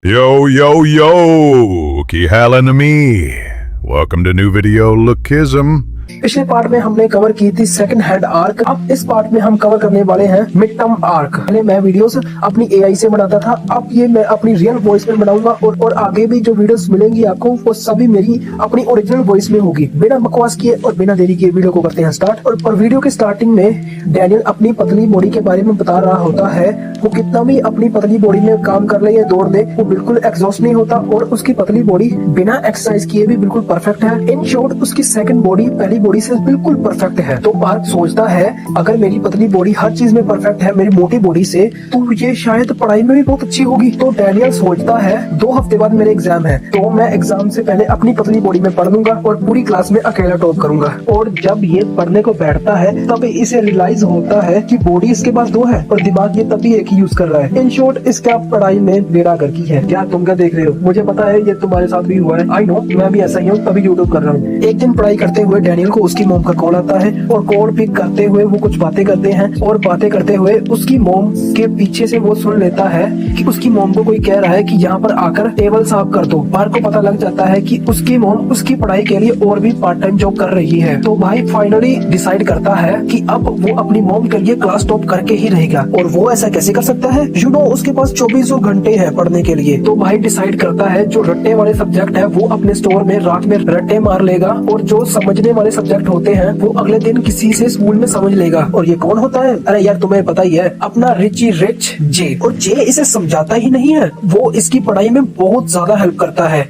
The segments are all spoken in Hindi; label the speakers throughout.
Speaker 1: Yo, yo, yo! Ki Halin me. Welcome to new video Lookism.
Speaker 2: पिछले पार्ट में हमने कवर की थी सेकंड हैंड आर्क। अब इस पार्ट में हम कवर करने वाले हैं मिड टर्म आर्क। पहले मैं वीडियोस अपनी एआई से बनाता था, अब ये मैं अपनी रियल वॉइस में बनाऊंगा और आगे भी जो वीडियोस मिलेंगी आपको वो सभी मेरी अपनी ओरिजिनल वॉइस में होगी। बिना बकवास किए और बिना देरी किए वीडियो को करते हैं स्टार्ट। और वीडियो के स्टार्टिंग में डैनियल अपनी पतली बॉडी के बारे में बता रहा होता है। वो कितना भी अपनी पतली बॉडी में काम कर ले या दौड़ दे, वो बिल्कुल एग्जॉस्ट नहीं होता और उसकी पतली बॉडी बिना एक्सरसाइज किए भी बिल्कुल परफेक्ट है। इन शॉर्ट उसकी सेकंड बॉडी पहली बॉडी से बिल्कुल परफेक्ट है। तो पार्क सोचता है अगर मेरी पतली बॉडी हर चीज में परफेक्ट है मेरी मोटी बॉडी से, तो ये शायद पढ़ाई में भी बहुत अच्छी होगी। तो डैनियल सोचता है 2 हफ्ते बाद मेरे एग्जाम है, तो मैं एग्जाम से पहले अपनी पतली बॉडी में पढ़ लूंगा और पूरी क्लास में अकेला टॉप करूंगा। और जब ये पढ़ने को बैठता है तब इसे रियलाइज होता है कि बॉडी इसके पास 2 है और दिमाग ये तभी एक ही यूज कर रहा है। इन शॉर्ट इसका पढ़ाई में बेड़ा गर्की है। क्या तुम क्या देख रहे हो? मुझे पता है ये तुम्हारे साथ भी हुआ है। आई नो, मैं भी ऐसा ही हूँ, तभी यूट्यूब कर रहा हूँ। एक दिन पढ़ाई करते हुए डैनियल को उसकी मॉम का कॉल आता है और कॉल पिक करते हुए वो कुछ बातें करते हैं और बातें करते हुए उसकी मॉम के पीछे से वो सुन लेता है कि उसकी मॉम को कोई कह रहा है कि यहाँ पर आकर टेबल साफ कर दो। पार्क को पता लग जाता है कि उसकी मॉम उसकी पढ़ाई के लिए और भी पार्ट टाइम जॉब कर रही है। तो भाई फाइनली डिसाइड करता है कि अब वो अपनी मॉम के लिए क्लास टॉप करके ही रहेगा। और वो ऐसा कैसे कर सकता है? यू नो, उसके पास 24 घंटे है पढ़ने के लिए। तो भाई डिसाइड करता है जो रट्टे वाले सब्जेक्ट है वो अपने स्टोर में रात में रट्टे मार लेगा और जो समझने वाले सब्जेक्ट होते हैं वो अगले दिन किसी से स्कूल में समझ लेगा। और ये कौन होता है? अरे यार तुम्हें पता ही है, अपना रिची रिच जे। और जे इसे समझाता ही नहीं है, वो इसकी पढ़ाई में बहुत ज्यादा हेल्प करता है।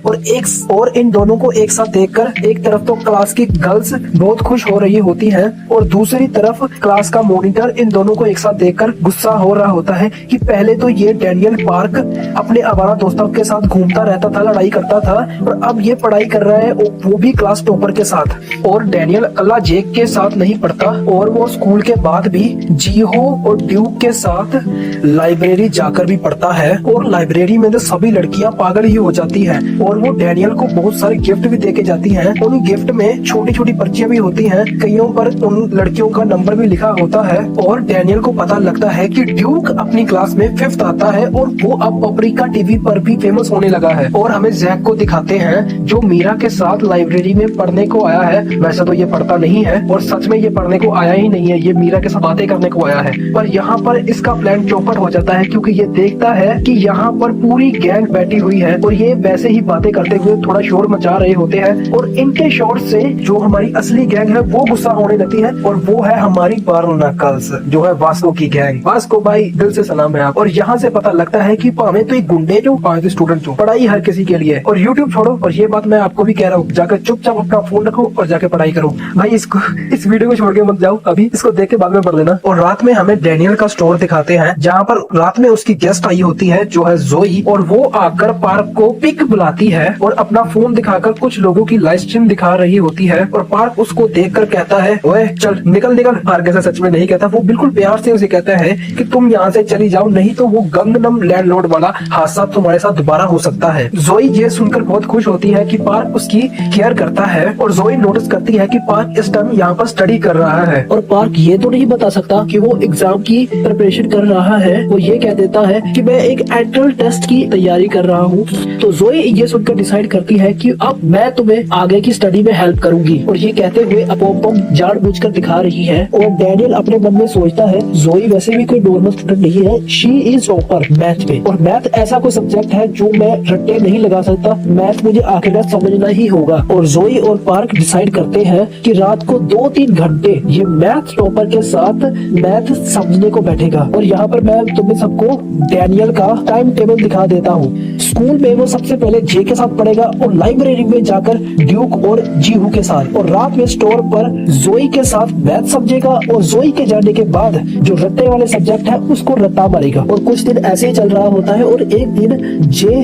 Speaker 2: और इन दोनों को एक साथ देखकर एक तरफ तो क्लास की गर्ल्स बहुत खुश हो रही होती हैं और दूसरी तरफ क्लास का मॉनिटर इन दोनों को एक साथ देखकर गुस्सा हो रहा होता है कि पहले तो ये डैनियल पार्क अपने आवारा दोस्तों के साथ घूमता रहता था, लड़ाई करता था, और अब ये पढ़ाई कर रहा है वो भी क्लास टॉपर के साथ। और डैनियल अल्लाह जेक के साथ नहीं पढ़ता और वो स्कूल के बाद भी जीहो और ड्यूक के साथ लाइब्रेरी जाकर भी पढ़ता है। और लाइब्रेरी में तो सभी लड़कियां पागल ही हो जाती हैं और वो डैनियल को बहुत सारे गिफ्ट भी देके जाती हैं। उन गिफ्ट में छोटी छोटी पर्चियां भी होती हैं, कईयों पर उन लड़कियों का नंबर भी लिखा होता है। और डैनियल को पता लगता है कि ड्यूक अपनी क्लास में 5th आता है और वो अब पपरिका टीवी पर भी फेमस होने लगा है। और हमें जैक को दिखाते हैं जो मीरा के साथ लाइब्रेरी में पढ़ने को आया है। वैसे तो ये पढ़ता नहीं है और सच में ये पढ़ने को आया ही नहीं है, ये मीरा के साथ बातें करने को आया है। पर यहाँ पर इसका प्लान चौपट हो जाता है क्योंकि ये देखता है कि यहाँ पर पूरी गैंग बैठी हुई है और ये वैसे ही बातें करते हुए थोड़ा शोर मचा रहे होते हैं। और इनके शोर से जो हमारी असली गैंग है वो गुस्सा होने लगती है और वो है हमारी बार्नाकल्स, जो है वास्को की गैंग। वास्को भाई दिल से सलाम है आप। और यहाँ से पता लगता है कि पावे तो एक गुंडे जो पावे स्टूडेंट जो पढ़ाई हर किसी के लिए। और यूट्यूब छोड़ो, और ये बात मैं आपको भी कह रहा हूँ, जाकर चुपचाप अपना फोन रखो और जाके पढ़ाई करो। भाई इस वीडियो को छोड़ के मत जाओ, अभी इसको देख के बाद में पढ़ लेना। और रात में हमें डैनियल का स्टोर दिखाते हैं जहाँ पर रात में उसकी गेस्ट आई होती है जो है जोई, और वो आकर पार्क को पिक बुलाती है और अपना फोन दिखाकर कुछ लोगों की लाइव स्ट्रीम दिखा रही होती है। और पार्क उसको देखकर कहता है ओए चल निकल निकल। पार्क ऐसा सच में नहीं कहता, वो बिल्कुल प्यार से उसे कहता है कि तुम यहाँ से चली जाओ, नहीं तो वो गंगनम लैंडलॉर्ड वाला हादसा तुम्हारे साथ दोबारा हो सकता है। जोई ये सुनकर बहुत खुश होती है कि पार्क उसकी केयर करता है। और जोई नोटिस करती है कि पार्क इस टाइम यहाँ पर स्टडी कर रहा है और पार्क ये तो नहीं बता सकता कि वो एग्जाम की प्रिपरेशन कर रहा है। वो ये कह देता है कि मैं एक एंट्रल टेस्ट की तैयारी कर रहा हूँ। तो जोई ये सुनकर डिसाइड करती है कि अब मैं तुम्हें आगे की स्टडी में हेल्प करूंगी। और ये कहते हुए अपोम जानबूझकर दिखा रही है। और डैनियल अपने मन में सोचता है जोई वैसे भी कोई नॉर्मल स्टूडेंट नहीं है, शी इज टॉपर मैथ में। और मैथ ऐसा कोई सब्जेक्ट है जो मैं रट्टे नहीं लगा सकता, मैथ मुझे आखिर समझना ही होगा। और जोई और पार्क डिसाइड करते हैं कि रात को 2-3 घंटे ये मैथ टॉपर के साथ मैथ समझने को बैठेगा। और यहाँ पर मैं तुम्हें सबको डैनियल का टाइम टेबल दिखा देता हूँ। स्कूल में वो सबसे पहले जे के साथ पढ़ेगा और लाइब्रेरी में जाकर ड्यूक और जीहू के साथ, और रात में स्टोर पर जोई के साथ मैथ समझेगा। और जोई के जाने के बाद जो रट्टे वाले सब्जेक्ट है उसको रट्टा मारेगा। और कुछ दिन ऐसे ही चल रहा होता है और एक दिन जे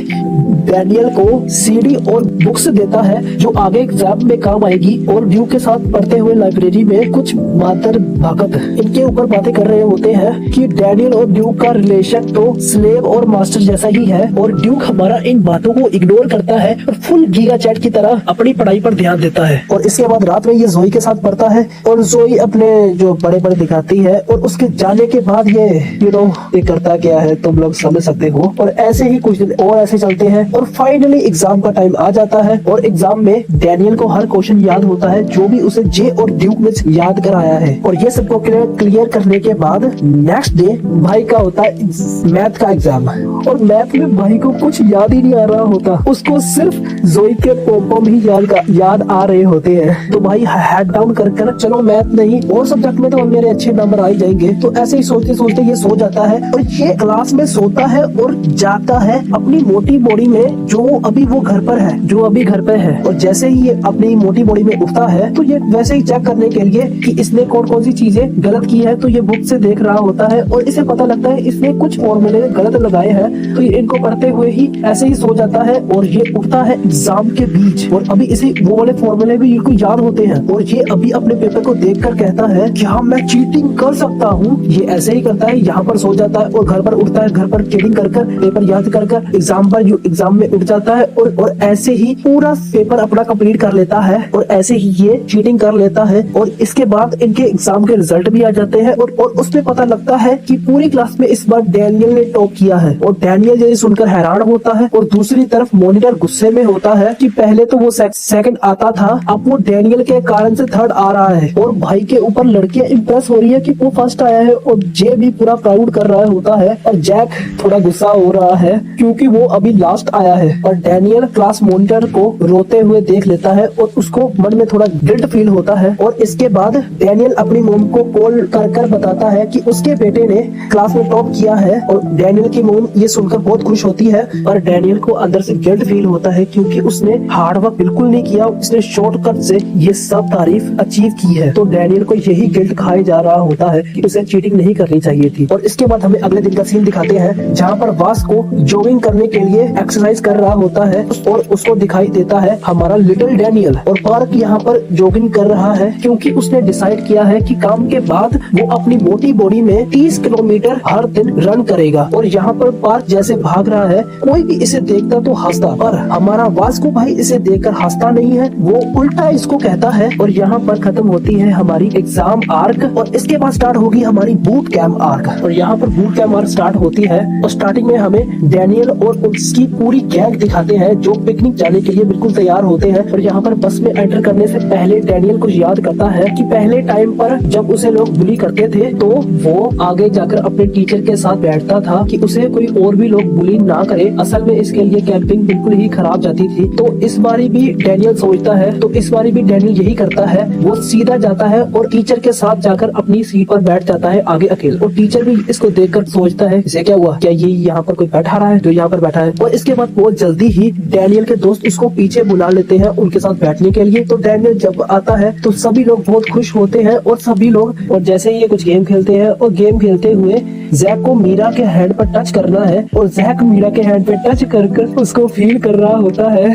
Speaker 2: डैनियल को सीडी और बुक्स देता है जो आगे एग्जाम में काम आएगी। और ड्यूक के साथ पढ़ते हुए लाइब्रेरी में कुछ मातर भगत इनके ऊपर बातें कर रहे होते हैं कि डैनियल और ड्यूक का रिलेशन तो स्लेव और मास्टर जैसा ही है। और ड्यूक हमारा इन बातों को इग्नोर करता है और फुल गीगा चैट की तरह अपनी पढ़ाई पर ध्यान देता है। और इसके बाद रात में ये जोई के साथ पढ़ता है और जोई अपने जो बड़े बड़े दिखाती है और उसके जाने के बाद ये ये करता क्या है तुम लोग समझ सकते हो। और ऐसे ही कुछ दिन और ऐसे चलते हैं और फाइनली एग्जाम का टाइम आ जाता है और एग्जाम में डैनियल को हर क्वेश्चन याद होता है जो भी उसे जे और ड्यूक में याद कराया है। और ये सबको क्लियर करने के बाद नेक्स्ट डे भाई का होता है मैथ का एग्जाम और मैथ में भाई को कुछ याद ही नहीं आ रहा होता, उसको सिर्फ जोई के पोम ही याद आ रहे होते हैं। तो भाई हेड डाउन कर चलो मैथ नहीं और सब्जेक्ट में तो मेरे अच्छे नंबर आ ही जाएंगे। तो ऐसे ही सोचते सोचते ये सो जाता है और ये क्लास में सोता है और जागता है अपनी मोटी बॉडी में जो अभी घर पर है। और जैसे ही ये अपनी मोटी बॉडी में उठता है तो ये वैसे ही चेक करने के लिए कि इसने कौन सी चीजें गलत की है तो ये बुक से देख रहा होता है और इसे पता लगता है इसने कुछ फॉर्मूले गलत लगाए हैं। तो ये इनको पढ़ते हुए ही ऐसे ही सो जाता है और ये उठता है एग्जाम के बीच और अभी इसे वो वाले फॉर्मूले भी इनको याद होते हैं और ये अभी अपने पेपर को देखकर कहता है कि हाँ मैं चीटिंग कर सकता हूँ। ये ऐसे ही करता है, यहाँ पर सो जाता है और घर पर उठता है, घर पर चीटिंग कर पेपर याद कर एग्जाम में उठ जाता है और ऐसे ही पूरा पेपर अपना कंप्लीट कर लेता है और ऐसे ही ये चीटिंग कर लेता है। और इसके बाद इनके एग्जाम के रिजल्ट भी आ जाते हैं और उसमें पता लगता है कि पूरी क्लास में इस बार डैनियल ने टॉप किया है। और डैनियल ये सुनकर हैरान होता है और दूसरी तरफ मॉनिटर गुस्से में होता है कि पहले तो वो सेकंड आता था, अब वो डैनियल के कारण से थर्ड आ रहा है। और भाई के ऊपर लड़कियां इंप्रेस हो रही है कि वो फर्स्ट आया है और जे भी पूरा प्राउड कर रहा होता है और जैक थोड़ा गुस्सा हो रहा है क्योंकि वो अभी लास्ट आया है। और डैनियल क्लास मॉनिटर को रोते हुए देख लेता है और उसको मन में थोड़ा गिल्ट फील होता है। और इसके बाद डैनियल अपनी मॉम को कॉल कर बताता है कि उसके बेटे ने क्लास में टॉप किया है और डैनियल की मॉम ये सुनकर बहुत खुश होती है। और डैनियल को अंदर से गिल्ट फील होता है क्योंकि उसने हार्ड वर्क बिल्कुल नहीं किया, उसने शॉर्टकट से ये सब तारीफ अचीव की है। तो डैनियल को यही गिल्ट खाए जा रहा होता है कि उसे चीटिंग नहीं करनी चाहिए थी। और इसके बाद हमें अगले दिन का सीन दिखाते हैं जहाँ पर वास को जॉगिंग करने के लिए एक्सरसाइज कर रहा होता है और उसको दिखाई देता है हमारा लिटिल डैनियल। और पार्क यहाँ पर जॉगिंग कर रहा है क्योंकि उसने डिसाइड किया है कि काम के बाद वो अपनी मोटी बॉडी में 30 किलोमीटर हर दिन रन करेगा। और यहाँ पर पार्क जैसे भाग रहा है, कोई भी इसे देखता तो हंसता, पर हमारा वास्को भाई इसे देखकर हंसता नहीं है, वो उल्टा इसको कहता है। और यहाँ पर खत्म होती है हमारी एग्जाम आर्क और इसके बाद स्टार्ट होगी हमारी बूट कैंप आर्क। और यहाँ पर बूट कैंप आर्क स्टार्ट होती है और स्टार्टिंग में हमें डैनियल और उसकी पूरी गैंग दिखाते हैं जो पिकनिक जाने के लिए बिल्कुल तैयार होते हैं। और यहाँ पर बस में एंटर करने से पहले डैनियल कुछ याद करता है कि पहले टाइम पर जब उसे लोग बुली करते थे तो वो आगे जाकर अपने टीचर के साथ बैठता था कि उसे कोई और भी लोग बुली ना करे। असल में इसके लिए कैंपिंग बिल्कुल ही खराब जाती थी। तो इस बारी भी डैनियल सोचता है, तो इस बारी भी डैनियल यही करता है, वो सीधा जाता है और टीचर के साथ जाकर अपनी सीट पर बैठ जाता है आगे अकेले। और टीचर भी इसको देखकर सोचता है इसे क्या हुआ, क्या ये यहाँ पर कोई बैठा रहा है जो यहाँ पर बैठा है। और इसके बाद बहुत जल्दी ही डैनियल के दोस्त उसको पीछे बुला लेते हैं उनके साथ बैठने के लिए। तो डैनियल जब आता है तो सभी लोग बहुत खुश होते हैं और सभी लोग और जैसे ही ये कुछ गेम खेलते हैं और गेम खेलते हुए जैक को मीरा के हैंड पर टच करना है और जैक मीरा के हैंड पे टच कर उसको फील कर रहा होता है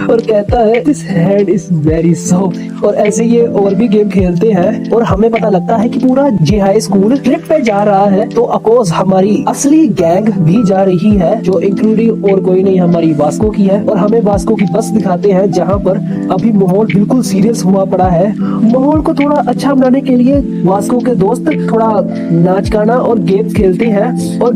Speaker 2: और कहता है this hand is very soft. और ऐसे ये और भी गेम खेलते हैं और हमें पता लगता है कि पूरा जे हाई स्कूल ट्रिप पे जा रहा है। तो अफकोर्स हमारी असली गैंग भी जा रही है जो इंक्लूडिंग और कोई नहीं हमारी वास्को की है। और हमें वास्को की बस दिखाते हैं जहाँ पर अभी माहौल बिल्कुल सीरियस हुआ पड़ा है। माहौल को थोड़ा अच्छा बनाने के लिए वास्को के दोस्त थोड़ा नाच गाना और गेम्स खेलते हैं और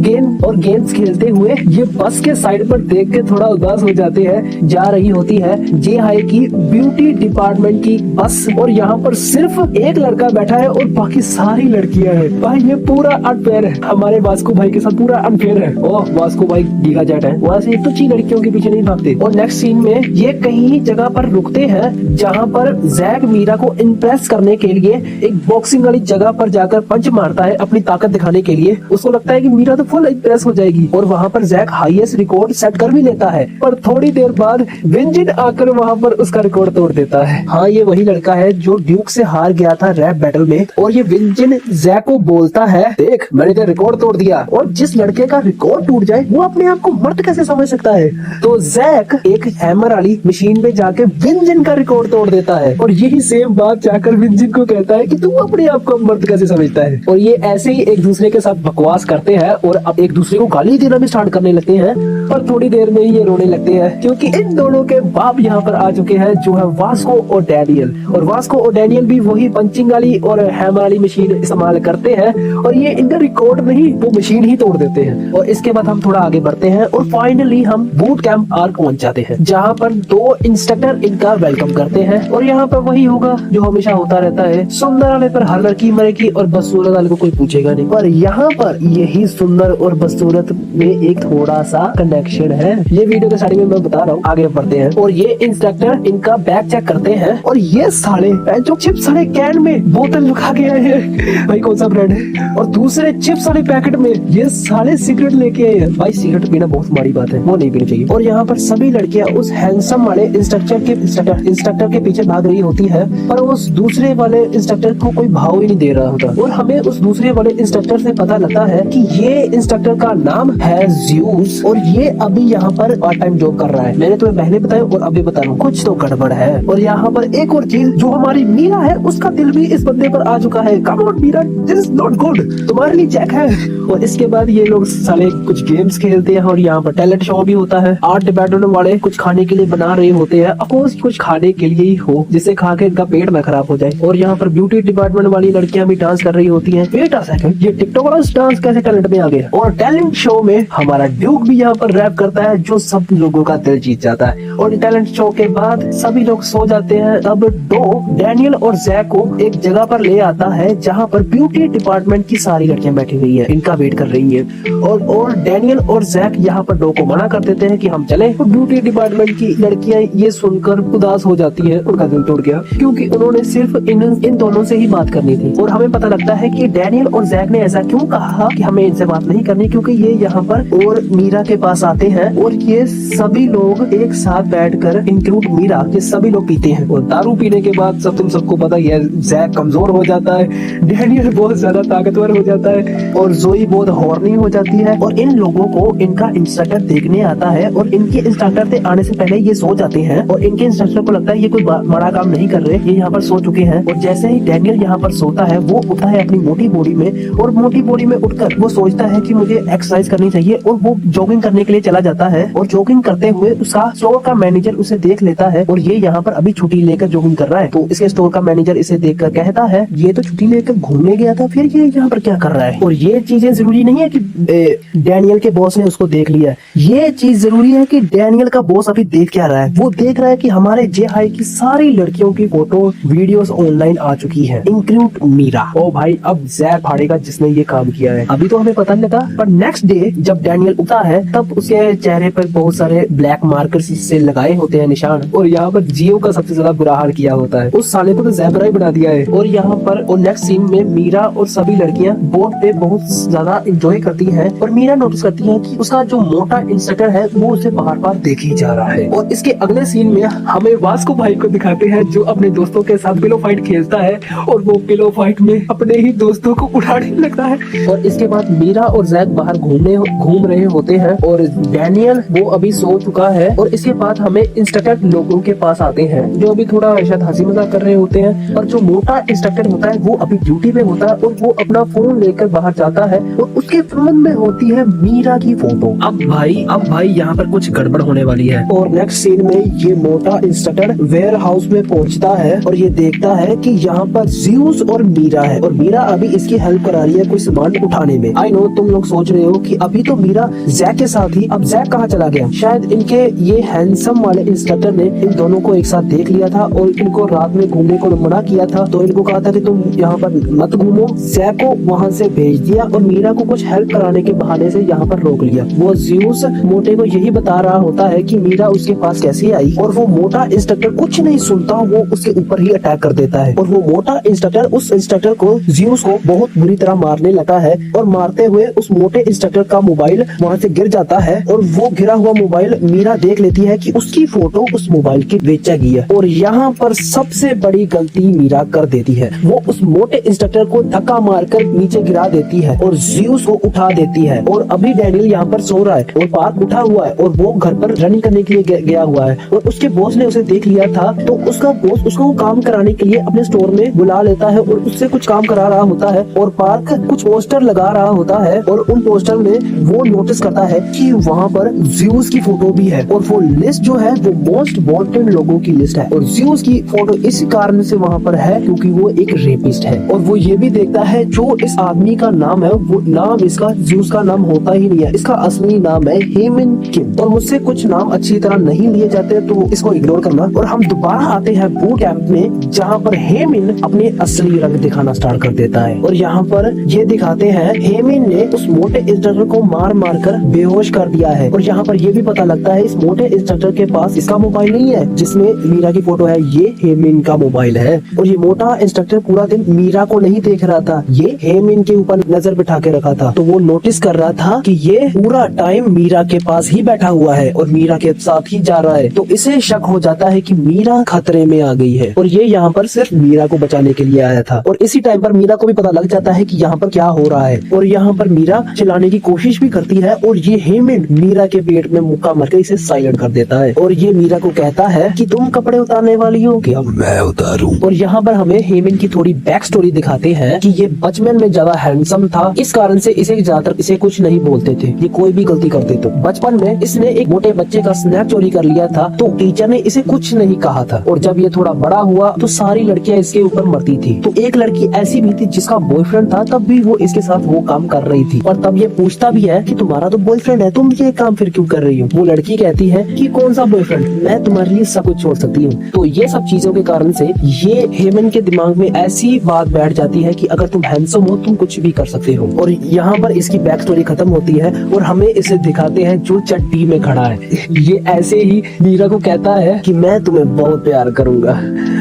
Speaker 2: गेम्स खेलते हुए ये बस के साइड पर देख के थोड़ा उदास हो जाते हैं। जा रही होती है जे हाई की ब्यूटी डिपार्टमेंट की बस और यहाँ पर सिर्फ एक लड़का बैठा है और बाकी सारी लड़कियां हैं। भाई ये पूरा अनफेयर है, हमारे वास्को भाई के साथ पूरा अनफेयर है। ओह वास्को भाई गीगा जेट है, वहाँ से तो ची लड़कियों के पीछे नहीं भागते। और नेक्स्ट सीन में ये कहीं जगह पर रुकते हैं जहाँ पर जैक मीरा को इम्प्रेस करने के लिए एक बॉक्सिंग वाली जगह पर जाकर पंच मारता है अपनी ताकत दिखाने के लिए। उसको लगता है कि मीरा तो फुल इम्प्रेस हो जाएगी और वहाँ पर जैक हाईएस्ट रिकॉर्ड सेट कर भी लेता है। पर थोड़ी देर बाद विंजिन आकर वहाँ पर उसका रिकॉर्ड तोड़ देता है। हाँ ये वही वही लड़का है जो ड्यूक से हार गया था रैप बैटल में। और ये विंजिन जैक को बोलता है, देख मैंने तेरा रिकॉर्ड तोड़ दिया, और जिस लड़के का रिकॉर्ड टूट जाए वो अपने आप को मर्द कैसे समझ सकता है। तो जैक एक हैमर वाली मशीन पे जाके विंजिन का रिकॉर्ड तोड़ देता है, और यही सेम बात जाकर विंजिन को कहता है कि तू अपने आप को मर्द कैसे समझता है। और ये ऐसे ही एक दूसरे के साथ बकवास करते हैं और अब एक दूसरे को गाली देना भी स्टार्ट करने लगते हैं। पर थोड़ी देर में ही ये रोने लगते हैं क्योंकि इन दोनों के बाप यहाँ पर आ चुके हैं, जो है वास्को और डैनियल। और वास्को और डैनियल भी वही पंचिंग वाली और हैमर वाली मशीन इस्तेमाल करते हैं, और ये इनका रिकॉर्ड नहीं वो मशीन ही तोड़ देते हैं। और इसके बाद हम थोड़ा आगे बढ़ते हैं और फाइनली हम बूट कैंप आर्क पहुंच जाते हैं, जहाँ पर 2 इंस्ट्रक्टर इनका वेलकम करते हैं। और यहाँ पर वही होगा जो हमेशा होता रहता है, सुंदर वाले पर हर लड़की मरेगी और बदसूरत वाले को कोई पूछेगा नहीं। पर यहाँ पर यही सुंदर और बदसूरत में एक थोड़ा सा कनेक्शन है, ये वीडियो के स्टार्टिंग में मैं बता रहा हूँ। आगे बढ़ते हैं और ये इंस्ट्रक्टर इनका बैग चेक करते हैं, और ये साले जो चिप्स वाले कैन में बोतल लुका के आए हैं, भाई कौन सा ब्रांड है, और दूसरे चिप्स वाले पैकेट में ये साले सिगरेट लेके आए हैं। भाई सिगरेट पीना बहुत माड़ी बात है, वो नहीं पीनी चाहिए। और यहाँ पर सभी लड़कियां उस हैंडसम वाले इंस्ट्रक्टर के पीछे भाग रही होती है, पर उस दूसरे वाले इंस्ट्रक्टर को कोई भाव ही नहीं दे रहा होता। और हमें उस दूसरे वाले इंस्ट्रक्टर से पता लगता है कि ये इंस्ट्रक्टर का नाम है ज़्यूस, और ये अभी यहाँ पर पार्ट टाइम जॉब कर रहा है। मैंने तुम्हें पहले बताया और अभी बता रहा हूँ, कुछ तो गड़बड़ है। और यहाँ पर एक और चीज, जो हमारी मीरा है उसका दिल भी इस बंदे पर आ चुका है। Come on Meera, this is not good, तुम्हारे लिए चेक है। और इसके बाद ये लोग साले कुछ गेम्स खेलते हैं, और यहाँ पर टैलेंट शो भी होता है। आर्ट डिपार्टमेंट वाले कुछ खाने के लिए बना रहे होते हैं, अफकोर्स कुछ खाने के लिए ही हो जिसे खा के इनका पेट ना खराब हो जाए। और यहाँ पर ब्यूटी डिपार्टमेंट वाली लड़कियां भी डांस कर रही होती हैं। वेट अ सेकंड, ये टिकटॉक वाला डांस कैसे टैलेंट में आ गया। और टैलेंट शो में हमारा ड्यूक भी यहाँ पर रैप करता है, जो सब लोगों का दिल जीत जाता है। और टैलेंट शो के बाद सभी लोग सो जाते हैं, तब डैनियल और जैक को एक जगह पर ले आता है, जहाँ पर ब्यूटी डिपार्टमेंट की सारी लड़कियां बैठी हुई है, इनका वेट कर रही है। और डैनियल और जैक यहाँ पर को मना कर देते हैं कि हम चले। तो ब्यूटी डिपार्टमेंट की लड़कियां ये सुनकर उदास हो जाती है, उनका दिल टूट गया, क्योंकि उन्होंने सिर्फ इन दोनों से ही बात करनी थी। और हमें पता लगता है कि डैनियल और जैक ने ऐसा क्यों कहा कि हमें इनसे बात नहीं करनी, क्योंकि ये यहाँ पर और मीरा के पास आते हैं, और ये सभी लोग एक साथ बैठकर इंक्लूड मीरा, ये सभी लोग पीते हैं। और दारू पीने के बाद तुम सबको पता ही है, जैक कमजोर हो जाता है, डैनियल बहुत ज्यादा ताकतवर हो जाता है, और जोई बहुत हॉर्नी हो जाती है। और इन लोगों को इनका इंस्ट्रक्टर देखने आता है, और इनके इंस्ट्रक्टर से आने से पहले ये सो जाते हैं, और इनके इंस्ट्रक्टर को लगता है ये कोई बड़ा काम नहीं कर रहे, ये यहाँ पर सो चुके हैं। और जैसे ही डैनियल यहाँ पर सोता है, वो उठता है अपनी मोटी बॉडी में, और मोटी बॉडी में उठकर वो सोचता है कि मुझे एक्सरसाइज करनी चाहिए, और वो जॉगिंग करने के लिए चला जाता है। और जॉगिंग करते हुए उसका स्टोर का मैनेजर उसे देख लेता है, और ये यहाँ पर अभी छुट्टी लेकर जॉगिंग कर रहा है। तो इसके स्टोर का मैनेजर इसे देखकर कहता है, ये तो छुट्टी लेकर घूमने गया था, फिर ये यहाँ पर क्या कर रहा है। और ये चीजें जरूरी नहीं है कि डैनियल के बॉस ने उसको देख लिया, ये चीज जरूरी है कि डैनियल का बॉस अभी देख क्या रहा है। वो देख रहा है कि हमारे जे हाई की सारी लड़कियों की फोटो वीडियोस ऑनलाइन आ चुकी है, इंक्लूड मीरा। ओ भाई, अब जैक फाड़ेगा जिसने ये काम किया है। अभी तो हमें पता नहीं लगा, पर नेक्स्ट डे जब डैनियल उठता है, तब उसके चेहरे पर बहुत सारे ब्लैक मार्कर्स से लगाए होते हैं निशान, और यहाँ पर जियो का सबसे ज्यादा बुरा हाल किया होता है। उस साले को तो ज़ेब्रा ही बना दिया है। और यहाँ पर नेक्स्ट सीन में मीरा और सभी लड़कियां बोट पे बहुत ज्यादा एंजॉय करती हैं, और मीरा नोटिस करती है कि उसका जो मोटा इंस्ट्रक्टर है वो उसे बार बार देख ही जा रहा है। और इसके अगले सीन में हमें वास्को भाई को दिखाते हैं, जो अपने दोस्तों के साथ पिलो फाइट खेलता है, और वो पिलो फाइट में अपने ही दोस्तों को उड़ाने लगता है। और इसके बाद मीरा और जैक बाहर घूम रहे होते हैं, और डैनियल वो अभी सो चुका है। और इसके बाद हमें इंस्ट्रक्टर लोगों के पास आते हैं, जो अभी थोड़ा शायद हंसी मजाक कर रहे होते हैं। और जो मोटा इंस्ट्रक्टर होता है वो अभी ड्यूटी पे होता है, और वो अपना फोन लेकर बाहर जाता है, और उसके फोन में होती है मीरा की फोटो। अब भाई यहाँ पर कुछ गड़बड़ होने वाली है। और नेक्स्ट सीन में ये मोटा इंस्ट्रक्टर वेयर हाउस में पहुंचता है, और ये देखता है कि यहाँ पर ज़्यूस और मीरा है, और मीरा अभी इसकी हेल्प करा रही है कोई सामान उठाने में। आई नो तुम लोग सोच रहे हो कि अभी तो मीरा जैक के साथ ही, अब जैक कहाँ चला गया। शायद इनके ये हैंडसम वाले इंस्ट्रक्टर ने इन दोनों को एक साथ देख लिया था, और इनको रात में घूमने को मना किया था। तो इनको कहा था कि तुम यहाँ पर मत घूमो। जैक को वहाँ से भेज दिया, और मीरा को कुछ हेल्प कराने के बहाने से यहाँ पर रोक लिया। वो ज़्यूस मोटे को यही बता रहा होता है कि मीरा उसके पास कैसे आई, और वो मोटा इंस्ट्रक्टर कुछ नहीं सुनता, वो उसके ऊपर ही अटैक कर देता है। और वो मोटा इंस्ट्रक्टर उस इंस्ट्रक्टर को, ज़्यूस को बहुत बुरी तरह मारने लगा है, और मारते हुए उस मोटे इंस्ट्रक्टर का मोबाइल वहाँ से गिर जाता है। और वो गिरा हुआ मोबाइल मीरा देख लेती है कि उसकी फोटो उस मोबाइल की बेचा गई है। और यहाँ पर
Speaker 3: पर सबसे बड़ी गलती मीरा कर देती है। वो उस मोटे इंस्ट्रक्टर को धक्का मारकर नीचे गिरा देती है और ज़्यूस को उठा देती है। और अभी डैनियल यहाँ पर सो रहा है और पार्क उठा हुआ है और वो घर पर रनिंग करने के लिए गया हुआ है और उसके बॉस ने उसे देख लिया था। तो उसका बॉस उसको काम कराने के लिए अपने स्टोर में बुला लेता है और उससे कुछ काम करा रहा होता है और पार्क कुछ पोस्टर लगा रहा होता है और उन पोस्टर में वो नोटिस करता है कि वहाँ पर ज़्यूस की फोटो भी है और वो लिस्ट जो है वो मोस्ट वांटेड लोगों की लिस्ट है और ज़्यूस की फोटो इस कारण से वहाँ पर है क्योंकि वो एक रेपिस्ट है। और वो ये भी देखता है जो इस आदमी का नाम है वो नाम इसका ज़्यूस का नाम होता ही नहीं है, इसका असली नाम है हेमिन किम। और मुझसे कुछ नाम अच्छी तरह नहीं लिए जाते तो इसको इग्नोर करना। और हम दोबारा आते हैं बूट कैंप में जहाँ पर हेमिन अपने असली रंग दिखाना स्टार्ट कर देता है और यहाँ पर ये दिखाते हैं हेमिन ने उस मोटे इंस्ट्रक्टर को मार मार कर बेहोश कर दिया है। और यहाँ पर ये भी पता लगता है इस मोटे इंस्ट्रक्टर के पास इसका मोबाइल नहीं है जिसमें मीरा की फोटो है, ये हेमिन का मोबाइल है। और ये मोटा इंस्ट्रक्टर पूरा दिन मीरा को नहीं देख रहा था, ये हेमिन के ऊपर नजर बिठा के रखा था। तो वो नोटिस कर रहा था कि ये पूरा टाइम मीरा के पास ही बैठा हुआ है और मीरा के साथ ही जा रहा है। तो इसे शक हो जाता है कि मीरा खतरे में आ गई है और ये यहाँ पर सिर्फ मीरा को बचाने के लिए आया था। और इसी टाइम पर मीरा को भी पता लग जाता है कि यहाँ पर क्या हो रहा है और यहाँ पर मीरा चिल्लाने की कोशिश भी करती है और ये हेमिन मीरा के पेट में मुक्का मारकर इसे साइलेंट कर देता है। और ये मीरा को कहता है कि तुम कपड़े उतारने वाली हो क्या?
Speaker 1: मैं उतारूं।
Speaker 3: और यहाँ पर हमें हेमिन की थोड़ी बैक स्टोरी दिखाते हैं कि ये बचपन में ज्यादा हैंडसम था, इस कारण से इसे ज्यादातर इसे कुछ नहीं बोलते थे। ये कोई भी गलती करते तो बचपन में इसने एक मोटे बच्चे का स्नैक चोरी कर लिया था तो टीचर ने इसे कुछ नहीं कहा था। और जब ये थोड़ा बड़ा हुआ तो सारी लड़कियां इसके ऊपर मरती थी। तो एक लड़की ऐसी भी थी जिसका बॉयफ्रेंड था, तब भी वो इसके साथ वो काम कर रही थी। और तब ये पूछता भी है कि तुम्हारा तो बॉयफ्रेंड है, तुम ये काम फिर क्यों कर रही हो? वो लड़की कहती है कि कौन सा बॉयफ्रेंड, मैं तुम्हारे लिए सब कुछ छोड़ सकती हूँ। तो ये सब चीजों के कारण से ये हेमन के दिमाग में ऐसी बात बैठ जाती है कि अगर तुम हैंडसम हो तुम कुछ भी कर सकते हो। और यहाँ पर इसकी बैक स्टोरी खत्म होती है और हमें इसे दिखाते हैं जो चट्टी में खड़ा है। ये ऐसे ही मीरा को कहता है कि मैं तुम्हें बहुत प्यार करूंगा।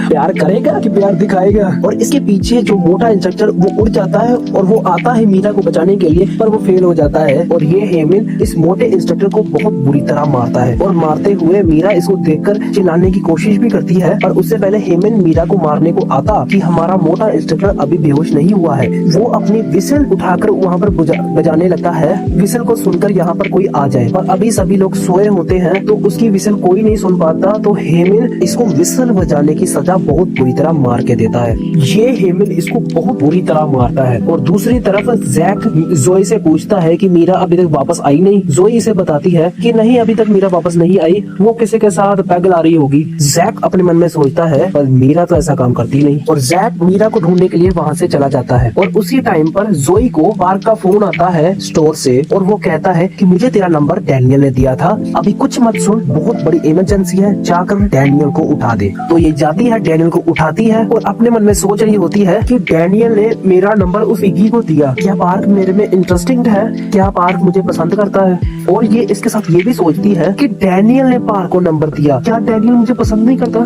Speaker 3: प्यार करेगा कि प्यार दिखाएगा? और इसके पीछे जो मोटा इंस्ट्रक्टर वो उड़ जाता है और वो आता है मीरा को बचाने के लिए, पर वो फेल हो जाता है। और ये हेमिन इस मोटे इंस्ट्रक्टर को बहुत बुरी तरह मारता है और मारते हुए मीरा इसको देखकर चिल्लाने की कोशिश भी करती है। पर उससे पहले हेमिन मीरा को मारने को आता कि हमारा मोटा इंस्ट्रक्टर अभी बेहोश नहीं हुआ है। वो अपनी विसल उठाकर वहाँ पर बजाने लगता है, विसल को सुनकर यहाँ पर कोई आ जाए। पर अभी सभी लोग सोए होते हैं तो उसकी विसल कोई नहीं सुन पाता। तो हेमिन इसको विसल बजाने की सजा बहुत बुरी तरह मार के देता है। ये हेमिन इसको बहुत बुरी तरह मारता है। और दूसरी तरफ जैक जोई से पूछता है कि मीरा अभी तक वापस आई नहीं। जोई इसे बताती है कि नहीं, अभी तक मीरा वापस नहीं आई, वो किसी के साथ पैदल आ रही होगी। जैक अपने मन में सोचता है पर मीरा तो ऐसा काम करती नहीं। और जैक मीरा को ढूंढने के लिए वहाँ से चला जाता है। और उसी टाइम पर जोई को पार्क का फोन आता है स्टोर से और वो कहता है कि मुझे तेरा नंबर डैनियल ने दिया था, अभी कुछ मत सुन, बहुत बड़ी इमरजेंसी है, जाकर डैनियल को उठा दे। तो ये जाती है, डैनियल को उठाती है और अपने मन में सोच रही होती है कि डैनियल ने मेरा नंबर उस विकी को दिया, क्या पार्क मेरे में इंटरेस्टिंग है, क्या पार्क मुझे पसंद करता है? और ये इसके साथ ये भी सोचती है कि डैनियल ने पार्क को नंबर दिया, क्या डैनियल मुझे पसंद नहीं करता?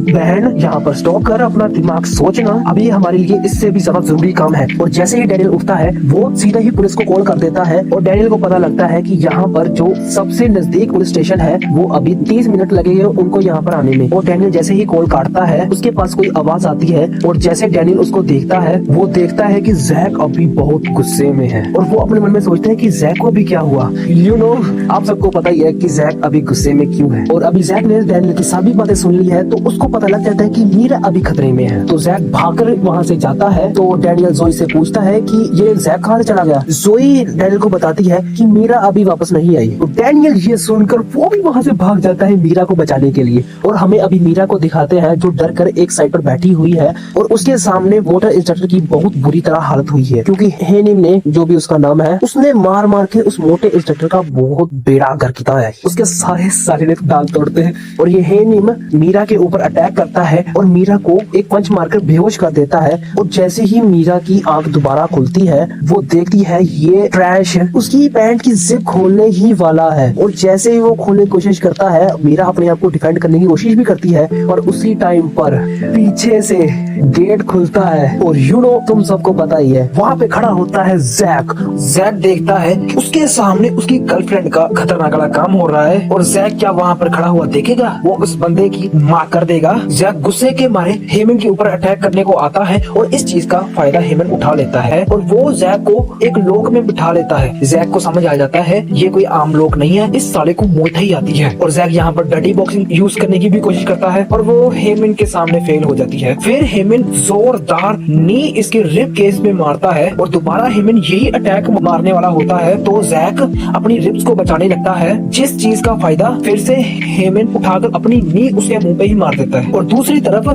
Speaker 3: बहन यहाँ पर स्टॉप कर, अपना दिमाग सोचना, अभी हमारे लिए इससे भी ज्यादा जरूरी काम है। और जैसे ही डैनियल उठता है वो सीधा ही पुलिस को कॉल कर देता है और डैनियल को पता लगता है कि यहाँ पर जो सबसे नजदीक पुलिस स्टेशन है वो अभी 30 मिनट लगेंगे उनको यहाँ पर आने में। और डैनियल जैसे ही कॉल काटता है उसके पास कोई आवाज आती है और जैसे डैनियल उसको देखता है वो देखता है कि जैक अभी बहुत गुस्से में है। और वो अपने मन में सोचते हैं कि जैक को अभी क्या हुआ। यू नो, आप सबको पता ही है कि जैक अभी गुस्से में क्यों है। और अभी जैक ने डैनियल की सभी बातें सुन ली है तो उसको पता लग जाता है कि मीरा अभी खतरे में है। तो जैक भागकर वहाँ से जाता है। तो डैनियल जोई से पूछता है कि ये जैक कहाँ चला गया। जोई डैनियल को बताती है कि मीरा अभी वापस नहीं आई। तो डैनियल ये सुनकर वो भी वहाँ से भाग जाता है मीरा को बचाने के लिए। और हमें अभी मीरा को दिखाते हैं जो डर कर एक साइड पर बैठी हुई है और उसके सामने मोटर इंस्ट्रक्टर की बहुत बुरी तरह हालत हुई है क्योंकि हेनिम ने, जो भी उसका नाम है, उसने मार मार के उस मोटे इंस्ट्रक्टर का बहुत बेड़ा गर्क किया है। उसके सारे दांत तोड़ते हैं और ये हेनिम मीरा के ऊपर अटैक करता है और मीरा को एक पंच मारकर बेहोश कर देता है। और जैसे ही मीरा की आंख दोबारा खुलती है वो देखती है ये ट्रैश उसकी पैंट की जिप खोलने ही वाला है। और जैसे ही वो खोलने की कोशिश करता है, मीरा अपने आप को डिफेंड करने की कोशिश भी करती है और उसी टाइम पर पीछे से गेट खुलता है और यू नो, तुम सबको पता ही है, वहाँ पे खड़ा होता है जैक। जैक देखता है उसके सामने उसकी
Speaker 2: गर्लफ्रेंड का खतरनाक वाला काम हो रहा है और जैक क्या वहाँ पर खड़ा हुआ देखेगा, वो उस बंदे की मार कर देगा। जैक गुस्से के मारे हेमन के ऊपर अटैक करने को आता है और इस चीज का फायदा हेमन उठा लेता है और वो जैक को एक लोक में बिठा लेता है। जैक को समझ आ जाता है ये कोई आम लोक नहीं है, इस साले को मौत ही आती है और जैक यहाँ पर डर्टी बॉक्सिंग यूज करने की भी कोशिश करता है और वो हेमन के सामने फेल हो जाती है। फिर हेमन जोरदार नी इसके रिब केस में मारता है और दोबारा हेमन यही अटैक मारने वाला होता है तो जैक अपनी रिब्स को बचाने लगता है, जिस चीज का फायदा फिर से हेमन उठाकर अपनी नी उसके मुंह पे ही मार देता है। और दूसरी तरफ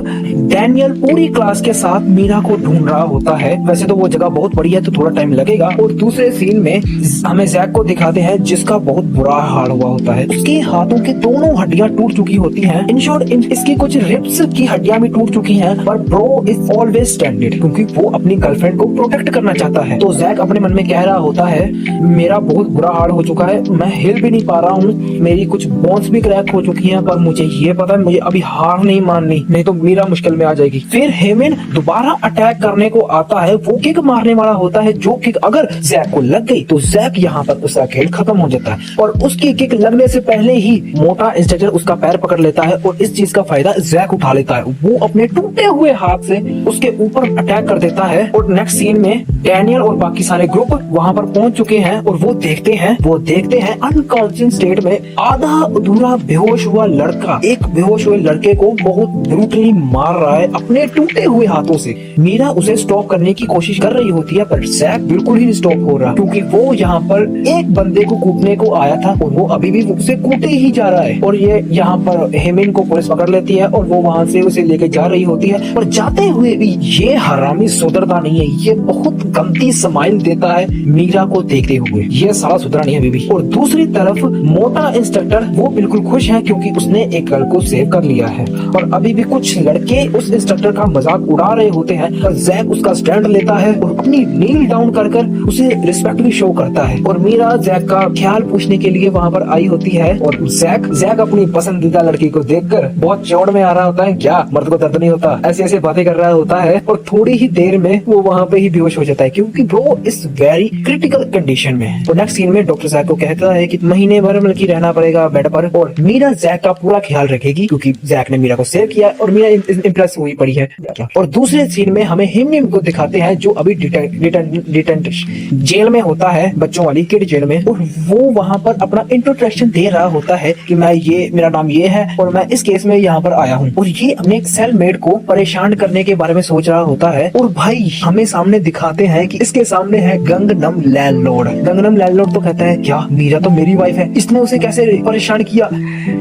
Speaker 2: डैनियल पूरी क्लास के साथ मीरा को ढूंढ रहा होता है। वैसे तो वो जगह बहुत बड़ी है तो थोड़ा टाइम लगेगा। और दूसरे सीन में हमें जैक को दिखाते हैं जिसका बहुत बुरा हाल हुआ होता है। उसके हाथों की दोनों हड्डियां टूट चुकी होती हैं। इन शॉर्ट इसकी कुछ रिब्स की हड्डियां भी टूट चुकी हैं, पर ब्रो इज ऑलवेज स्टैंडर्ड क्योंकि वो अपनी गर्लफ्रेंड को प्रोटेक्ट करना चाहता है। तो जैक अपने मन में कह रहा होता है मेरा बहुत बुरा हाल हो चुका है, मैं हिल भी नहीं पा रहा हूँ, मेरी कुछ बोन्स भी क्रैक हो चुकी हैं, पर मुझे ये पता है मुझे अभी हार नहीं माननी, नहीं तो मीरा मुश्किल में आ जाएगी। फिर हेमन दोबारा अटैक करने को आता है, वो किक मारने वाला होता है जो किक अगर जैक को लग गई तो जैक यहाँ पर उसका खेल खत्म हो जाता है और उसकी किक लगने से पहले ही मोटा इंस्ट्रक्टर उसका पैर पकड़ लेता है और इस चीज का फायदा जैक उठा लेता है। वो अपने टूटे हुए हाथ से उसके ऊपर अटैक कर देता है और नेक्स्ट सीन में डैनियल और बाकी सारे ग्रुप वहाँ पर पहुंच चुके हैं और वो देखते हैं अनकॉन्शियस स्टेट में आधा अधूरा बेहोश हुआ लड़का एक बेहोश हुए लड़के को बहुत ब्रूटली मार रहा है अपने टूटे हुए हाथों से। मीरा उसे स्टॉप करने की कोशिश कर रही होती है पर जैक बिल्कुल ही स्टॉप हो रहा क्योंकि वो यहाँ पर एक बंदे को कूटने को आया था और वो अभी भी उसे कूटे ही जा रहा है। और ये यहाँ पर हेमन को पुलिस पकड़ लेती है और वो वहाँ से उसे लेके जा रही होती है और जाते हुए भी ये हरामी सुधरता नहीं है, ये बहुत गंदी स्माइल देता है मीरा को देखते हुए, ये साला सुधरा नहीं है अभी भी। और दूसरी तरफ मोटा इंस्ट्रक्टर वो बिल्कुल खुश है क्योंकि उसने एक गर्ल को सेव कर लिया है और अभी भी कुछ लड़के उस इंस्ट्रक्टर का मजाक उड़ा रहे होते हैं पर जैक उसका स्टैंड लेता है और अपनी नील डाउन कर उसे रिस्पेक्ट भी शो करता है। और मीरा जैक का ख्याल पूछने के लिए वहाँ पर आई होती है और जैक अपनी पसंदीदा लड़की को देखकर बहुत चौड़ में आ रहा होता है, क्या मर्द को दर्द नहीं होता, ऐसे ऐसे बातें कर रहा होता है और थोड़ी ही देर में वो वहाँ पे ही बेहोश हो जाता है क्योंकि वो इस वेरी क्रिटिकल कंडीशन में है। तो नेक्स्ट सीन में डॉक्टर जैक को कहता है कि महीने भर बल्कि रहना पड़ेगा बेड पर और मीरा जैक का पूरा ख्याल रखेगी क्योंकि जैक ने मीरा को सेव किया और मीरा इम्प्रेस हुई पड़ी है। और दूसरे सीन में हमें हिम को दिखाते हैं जो अभी डिटेंट जेल में होता है, बच्चों वाली किड जेल में, और वो वहाँ पर अपना इंट्रोडक्शन दे रहा होता है कि मेरा नाम ये है और मैं इस केस में यहाँ पर आया हूँ। और ये अपने एक सेलमेट को परेशान करने के बारे में सोच रहा होता है और भाई हमें सामने दिखाते हैं कि इसके सामने है गंगनम लैंडलॉर्ड। गंगनम लैंडलॉर्ड तो कहता है क्या मीरा तो मेरी वाइफ है, इसने उसे कैसे परेशान किया।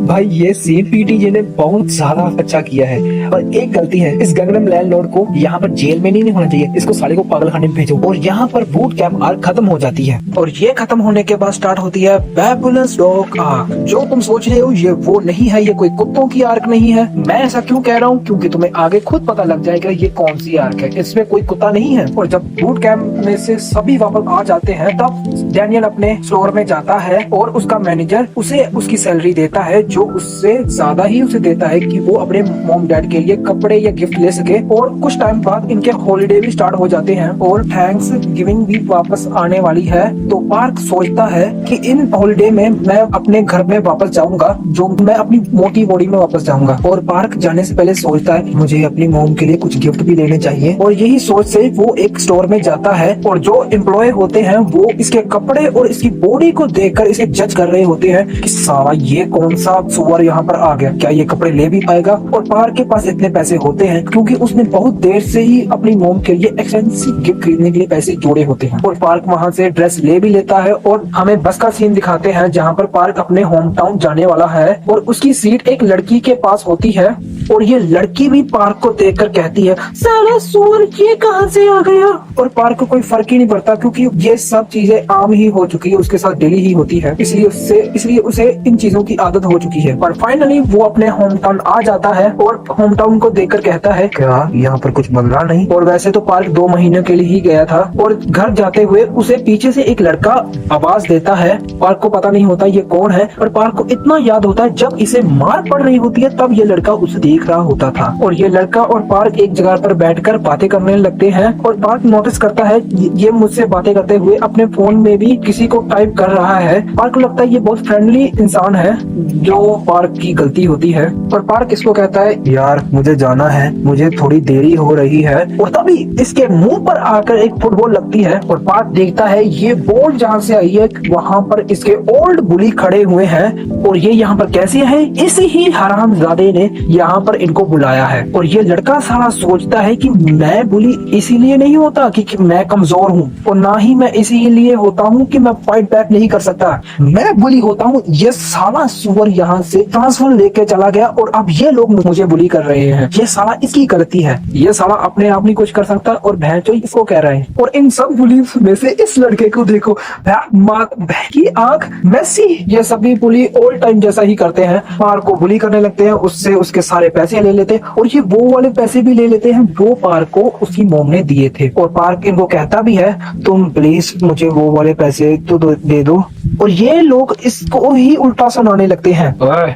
Speaker 2: भाई ये सीन पीटीजे ने बहुत ज्यादा अच्छा किया है और एक गलती है, इस गंगनम लैंडलॉर्ड को यहाँ पर जेल में नहीं होना चाहिए, इसको साले को पागलखाने में भेजो। और यहाँ पर बूट कैंप आर्क खत्म हो जाती है और ये खत्म होने के बाद स्टार्ट होती है बैबुलस डॉग आर्क। जो तुम सोच रहे हो ये वो नहीं है, ये कोई कुत्तों की आर्क नहीं है। मैं ऐसा क्यों कह रहा हूँ क्योंकि तुम्हें आगे खुद पता लग जाएगा ये कौन सी आर्क है, इसमें कोई कुत्ता नहीं है। और जब बूट कैंप में से सभी वापस आ जाते हैं तब डैनियल अपने स्टोर में जाता है और उसका मैनेजर उसे उसकी सैलरी देता है जो उससे ज्यादा ही उसे देता है कि वो अपने मॉम डैड के लिए कपड़े या गिफ्ट ले सके। और कुछ टाइम बाद इनके हॉलीडे भी स्टार्ट हो जाते हैं और थैंक्स गिविंग भी वापस आने वाली है। तो पार्क सोचता है कि इन हॉलीडे में मैं अपने घर में वापस जाऊंगा, जो मैं अपनी मोटी बॉडी में वापस जाऊंगा। और पार्क जाने से पहले सोचता है मुझे अपनी मॉम के लिए कुछ गिफ्ट भी लेने चाहिए और यही सोच से वो एक स्टोर में जाता है और जो एम्प्लॉय होते हैं वो इसके कपड़े और इसकी बॉडी को देखकर इसे जज कर रहे होते हैं कि साला ये कौन सा सुअर यहाँ पर आ गया, क्या ये कपड़े ले भी पाएगा। और पार्क के पास इतने पैसे होते हैं क्योंकि उसने बहुत देर से ही अपनी मॉम के लिए एक्सपेंसिव गिफ्ट खरीदने के लिए पैसे जोड़े होते हैं। और पार्क वहाँ से ड्रेस ले भी लेता है और हमें बस का सीन दिखाते हैं जहाँ पर पार्क अपने होम टाउन जाने वाला है और उसकी सीट एक लड़की के पास होती है और ये लड़की भी पार्क को देखकर कहती है साला सुअर ये कहाँ से आ गया। और पार्क को कोई फर्क ही नहीं पड़ता क्योंकि ये सब चीजें आम ही हो चुकी है, उसके साथ डेली ही होती है, इसलिए उसे इन चीजों की आदत हो चुकी है। पर फाइनली वो अपने होम टाउन आ जाता है और होम टाउन को देखकर कहता है क्या यहाँ पर कुछ बन रहा नहीं। और वैसे तो पार्क 2 महीने के लिए ही गया था और घर जाते हुए उसे पीछे से एक लड़का आवाज देता है। पार्क को पता नहीं होता ये कौन है और पार्क को इतना याद होता है जब इसे मार पड़ रही होती है तब ये लड़का उसे देख रहा होता था। और ये लड़का और पार्क एक जगह पर बैठकर बातें करने लगते हैं और पार्क नोटिस करता है ये मुझसे बातें करते हुए अपने फोन में भी किसी को टाइप कर रहा है। पार्क को लगता है ये बहुत फ्रेंडली इंसान है, जो पार्क की गलती होती है। और पार्क इसको कहता है यार मुझे जाना है, मुझे थोड़ी देरी हो रही है। और तभी इसके मुंह पर आकर एक फुटबॉल लगती है और पार्क देखता है ये बॉल जहाँ से आई है वहाँ पर इसके ओल्ड बुली खड़े हुए हैं और ये यहाँ पर कैसे है, इसी ही हरामजादे ने यहाँ पर इनको बुलाया है। और ये लड़का सारा सोचता है कि मैं बुली इसीलिए नहीं होता कि मैं कमजोर हूँ और ना ही मैं इसीलिए होता हूँ कि मैं फाइट बैक नहीं कर सकता, मैं बुली होता हूँ। ये साला सुअर यहाँ से ट्रांसफर लेके चला गया और अब ये लोग मुझे बुली कर रहे हैं, ये साला इसकी गलती है, ये साला अपने आप नहीं कुछ कर सकता और भैंचो इसको कह रहे हैं। और इन सब बुली में से इस लड़के को देखो, की आंख मेसी। ये सभी बुली ऑल टाइम जैसा ही करते हैं, पार्क को बुली करने लगते हैं, उससे उसके सारे पैसे ले लेते हैं और ये वो वाले पैसे भी ले लेते हैं जो पार्क को उसकी मॉम ने दिए थे। और पार्क इनको कहता भी है तुम प्लीज मुझे वो वाले पैसे तो दे दो। और ये लोग इसको ही उल्टा सुनाने लगते हैं,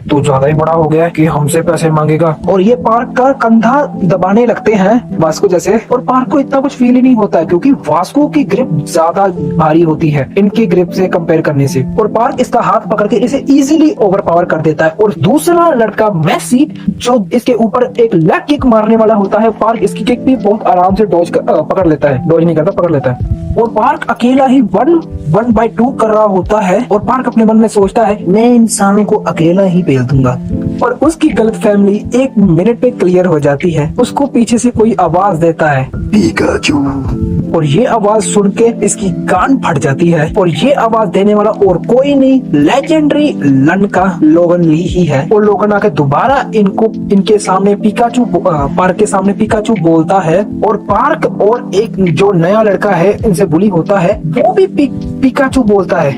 Speaker 2: तू ज्यादा ही बड़ा हो गया है कि हमसे पैसे मांगेगा। और ये पार्क का कंधा दबाने लगते हैं वास्को जैसे। और पार्क को इतना कुछ फील ही नहीं होता है क्योंकि वास्को की ग्रिप ज्यादा भारी होती है इनकी ग्रिप से कंपेयर करने से। और पार्क इसका हाथ पकड़ के इसे इजीली ओवर पावर कर देता है। और दूसरा लड़का मेसी जो इसके ऊपर एक लेग किक मारने वाला होता है, पार्क इसकी किक भी बहुत आराम से पकड़ लेता है, डॉज नहीं करता, पकड़ लेता है। और पार्क अकेला ही 1/2 कर रहा होता है और पार्क अपने मन में सोचता है मैं इंसानों को अकेला ही पेल दूंगा। और उसकी गलतफहमी 1 मिनट पे क्लियर हो जाती है। उसको पीछे से कोई आवाज देता है पिकाचू, और ये आवाज सुन के इसकी कान फट जाती है। और ये आवाज देने वाला और कोई नहीं, लेजेंडरी लड़का लोगन ली ही है। और लोगन आके दोबारा इनके सामने पिकाचू, पार्क के सामने पिकाचू बोलता है। और पार्क और एक जो नया लड़का है इनसे बुली होता है वो भी पिकाचू बोलता है,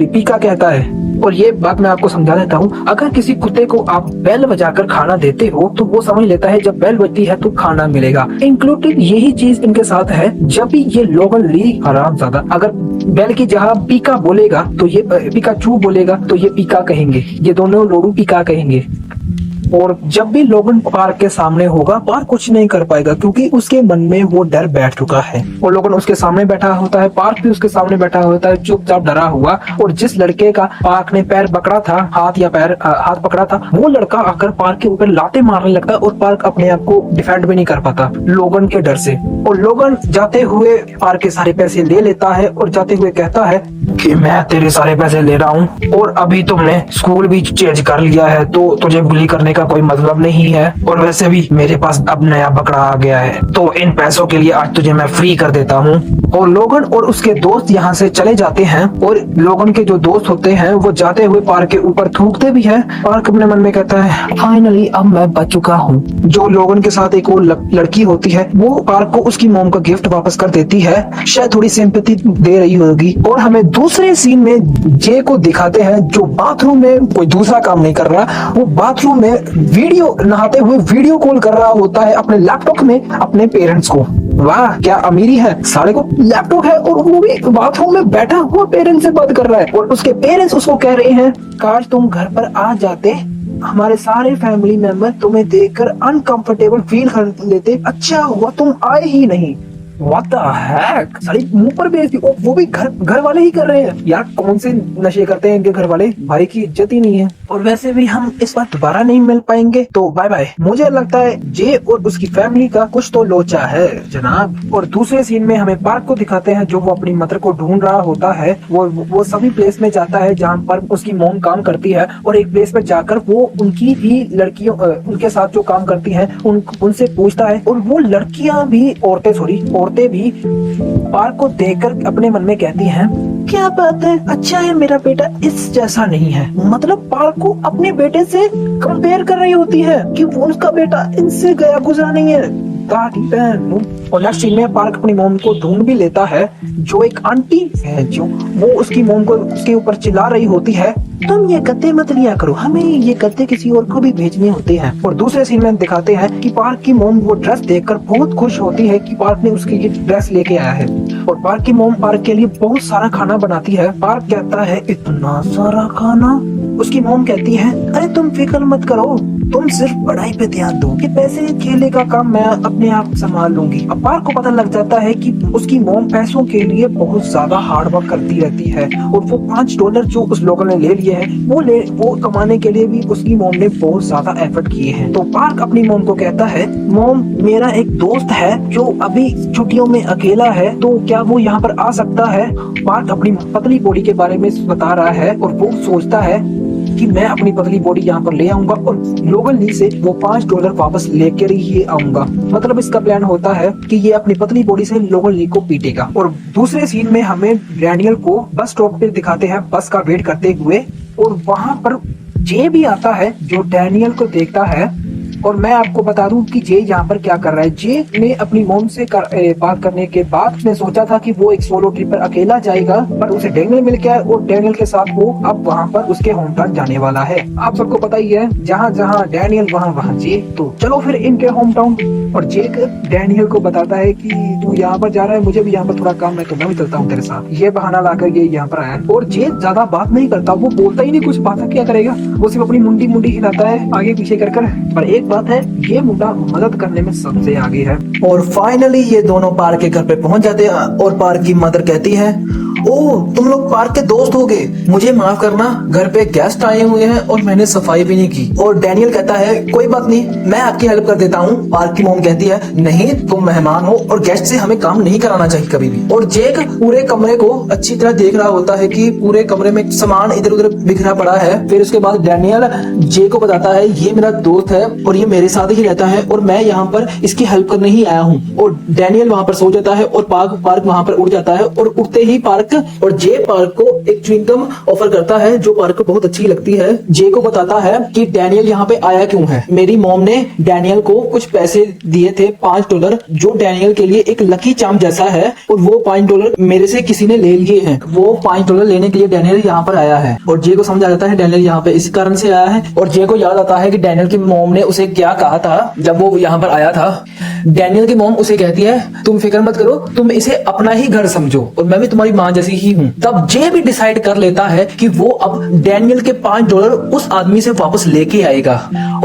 Speaker 2: पीका कहता है। और ये बात मैं आपको समझा देता हूँ, अगर किसी कुत्ते को आप बेल बजाकर खाना देते हो तो वो समझ लेता है जब बेल बजती है तो खाना मिलेगा। इंक्लूडिंग यही चीज इनके साथ है। जब भी ये लोगन ली हरामजादा अगर बेल की जगह पीका बोलेगा तो ये पिकाचू बोलेगा तो ये पीका कहेंगे, ये दोनों लोडू पीका कहेंगे। और जब भी लोगन पार्क के सामने होगा पार्क कुछ नहीं कर पाएगा क्योंकि उसके मन में वो डर बैठ चुका है। और लोगन उसके सामने बैठा होता है, पार्क भी उसके सामने बैठा होता है चुपचाप डरा हुआ। और जिस लड़के का पार्क ने पैर पकड़ा था, हाथ पकड़ा था, वो लड़का आकर पार्क के ऊपर लाते मारने लगता है और पार्क अपने आप को डिफेंड भी नहीं कर पाता लोगन के डर से। और लोगन जाते हुए पार्क के सारे पैसे ले लेता है और जाते हुए कहता है कि मैं तेरे सारे पैसे ले रहा हूँ और अभी तुमने स्कूल भी चेंज कर लिया है तो तुझे बुली करने का कोई मतलब नहीं है। और वैसे भी मेरे पास अब नया बकरा आ गया है तो इन पैसों के लिए आज तुझे मैं फ्री कर देता हूँ। और लोगन और उसके दोस्त यहाँ से चले जाते हैं। और लोगन के जो दोस्त होते हैं वो जाते हुए पार्क के ऊपर थूकते भी हैं। पार्क अपने मन में कहता है फाइनली अब मैं बच चुका हूँ। जो लोगन के साथ एक और लड़की होती है वो पार्क को उसकी मॉम का गिफ्ट वापस कर देती है, शायद थोड़ी सिंपैथी दे रही होगी। और हमें दूसरे सीन में जे को दिखाते हैं जो बाथरूम में कोई दूसरा काम नहीं कर रहा, वो बाथरूम में वीडियो नहाते हुए वीडियो कॉल कर रहा होता है अपने लैपटॉप में अपने पेरेंट्स को। वाह क्या अमीरी है, साले को लैपटॉप है और वो भी बाथरूम में बैठा हुआ पेरेंट्स से बात कर रहा है। और उसके पेरेंट्स उसको कह रहे हैं काश तुम घर पर आ जाते, हमारे सारे फैमिली मेंबर तुम्हें देखकर अनकंफर्टेबल फील कर लेते, अच्छा हुआ तुम आए ही नहीं। What the heck? साली मुंह पर बेइज्जती, वो भी घर वाले ही कर रहे हैं यार। कौन से नशे करते हैं इनके घर वाले, भाई की इज्जत ही नहीं है। और वैसे भी हम इस बार दोबारा नहीं मिल पाएंगे तो बाय बाय। मुझे लगता है जे और उसकी फैमिली का कुछ तो लोचा है जनाब। और दूसरे सीन में हमें पार्क को दिखाते हैं जो वो अपनी मदर को ढूंढ रहा होता है। वो सभी प्लेस में जाता है जहाँ पर उसकी मॉम काम करती है और एक प्लेस पर जाकर वो उनकी भी लड़कियों उनके साथ जो काम करती है उनसे पूछता है। और वो लड़कियां भी औरतें भी पार्क को देखकर अपने मन में कहती हैं क्या बात है, अच्छा है मेरा बेटा इस जैसा नहीं है। मतलब पार्क को अपने बेटे से कंपेयर कर रही होती है कि वो उसका बेटा इनसे गया गुजरा नहीं है। और नेक्स्ट सीन में पार्क अपनी मोम को ढूंढ भी लेता है, जो एक आंटी है जो वो उसकी मोम को उसके ऊपर चिल्ला रही होती है, तुम ये गद्दे मत लिया करो, हमें ये गद्दे किसी और को भी भेजने होते हैं। और दूसरे सीन में दिखाते हैं कि पार्क की मोम वो ड्रेस देखकर बहुत खुश होती है कि पार्क ने उसके लिए ड्रेस लेके आया है। और पार्क की मोम पार्क के लिए बहुत सारा खाना बनाती है। पार्क कहता है इतना सारा खाना? उसकी मोम कहती है अरे तुम फिक्र मत करो, तुम सिर्फ पढ़ाई पे ध्यान दो, कि पैसे खेले का काम मैं अपने आप संभाल लूंगी। अब पार्क को पता लग जाता है कि उसकी मोम पैसों के लिए बहुत ज्यादा हार्ड वर्क करती रहती है और वो $5 जो उस लोगों ने ले लिए हैं वो कमाने के लिए भी उसकी मोम ने बहुत ज्यादा एफर्ट किए हैं। तो पार्क अपनी मोम को कहता है मोम मेरा एक दोस्त है जो अभी छुट्टियों में अकेला है, तो क्या वो यहाँ पर आ सकता है? पार्क अपनी पतली बॉडी के बारे में बता रहा है और वो सोचता है कि मैं अपनी पतली बॉडी यहाँ पर ले आऊंगा और लोगन ली से वो $5 वापस लेकर ही आऊंगा। मतलब इसका प्लान होता है कि ये अपनी पतली बॉडी से लोगन ली को पीटेगा। और दूसरे सीन में हमें डैनियल को बस स्टॉप पे दिखाते हैं बस का वेट करते हुए, और वहां पर जे भी आता है जो डैनियल को देखता है। और मैं आपको बता दूं कि जे यहाँ पर क्या कर रहा है। जे ने अपनी मोम से बात करने के बाद उसने सोचा था कि वो एक सोलो ट्रिप पर अकेला जाएगा, पर उसे डैनियल मिल गया और डैनियल के साथ वो अब वहाँ पर उसके होम टाउन जाने वाला है। आप सबको पता ही है जहाँ जहाँ डैनियल वहाँ जे। तो चलो फिर इनके होम टाउन। और जे डैनियल को बताता है कि तू यहाँ पर जा रहा है, मुझे भी यहाँ पर थोड़ा काम है तो मैं भी चलता हूँ तेरे साथ। ये बहाना लाकर ये यहाँ पर आया और जे ज्यादा बात नहीं करता, वो बोलता ही नहीं कुछ, बात क्या करेगा, वो सिर्फ अपनी मुंडी हिलाता है आगे पीछे कर। पर एक बात है, ये मुंडा मदद करने में सबसे आगे है।
Speaker 4: और फाइनली ये दोनों पार्क के घर पे पहुंच जाते हैं और पार्क की मदर कहती है ओह तुम लोग पार्क के दोस्त हो गए, मुझे माफ करना, घर पे गेस्ट आए हुए हैं और मैंने सफाई भी नहीं की। और डैनियल कहता है कोई बात नहीं, मैं आपकी हेल्प कर देता हूँ। पार्क की मोम कहती है नहीं तुम मेहमान हो और गेस्ट से हमें काम नहीं कराना चाहिए कभी भी। और जेक पूरे कमरे को अच्छी तरह देख रहा होता है कि पूरे कमरे में सामान इधर उधर बिखरा पड़ा है। फिर उसके बाद डैनियल जे को बताता है ये मेरा दोस्त है और ये मेरे साथ ही रहता है और मैं यहाँ पर इसकी हेल्प करने ही आया हूँ। और डैनियल वहाँ पर सो जाता है और पार्क वहाँ पर उड़ जाता है और उठते ही पार्क और जे पार्क को एक च्युइंगम ऑफर करता है जो पार्क को बहुत अच्छी लगती है। जे को बताता है कि डैनियल यहाँ पे आया क्यों है। मेरी मॉम ने डैनियल को कुछ पैसे दिए थे $5 जो डैनियल के लिए एक लकी चार्म जैसा है और वो $5 मेरे से किसी ने ले लिए हैं। वो $5 लेने के लिए डैनियल यहाँ पर आया है और जे को समझ आ जाता है डैनियल यहाँ पे इसी कारण से आया है। और जे को याद आता है कि डैनियल की मॉम ने उसे क्या कहा था जब वो यहाँ पर आया था। डैनियल की मॉम उसे कहती है तुम फिक्र मत करो, तुम इसे अपना ही घर समझो और मैं भी तुम्हारी माँ जैसी ही हूँ। तब जे भी डिसाइड कर लेता है कि वो अब डैनियल के $5 उस आदमी से वापस लेके आएगा।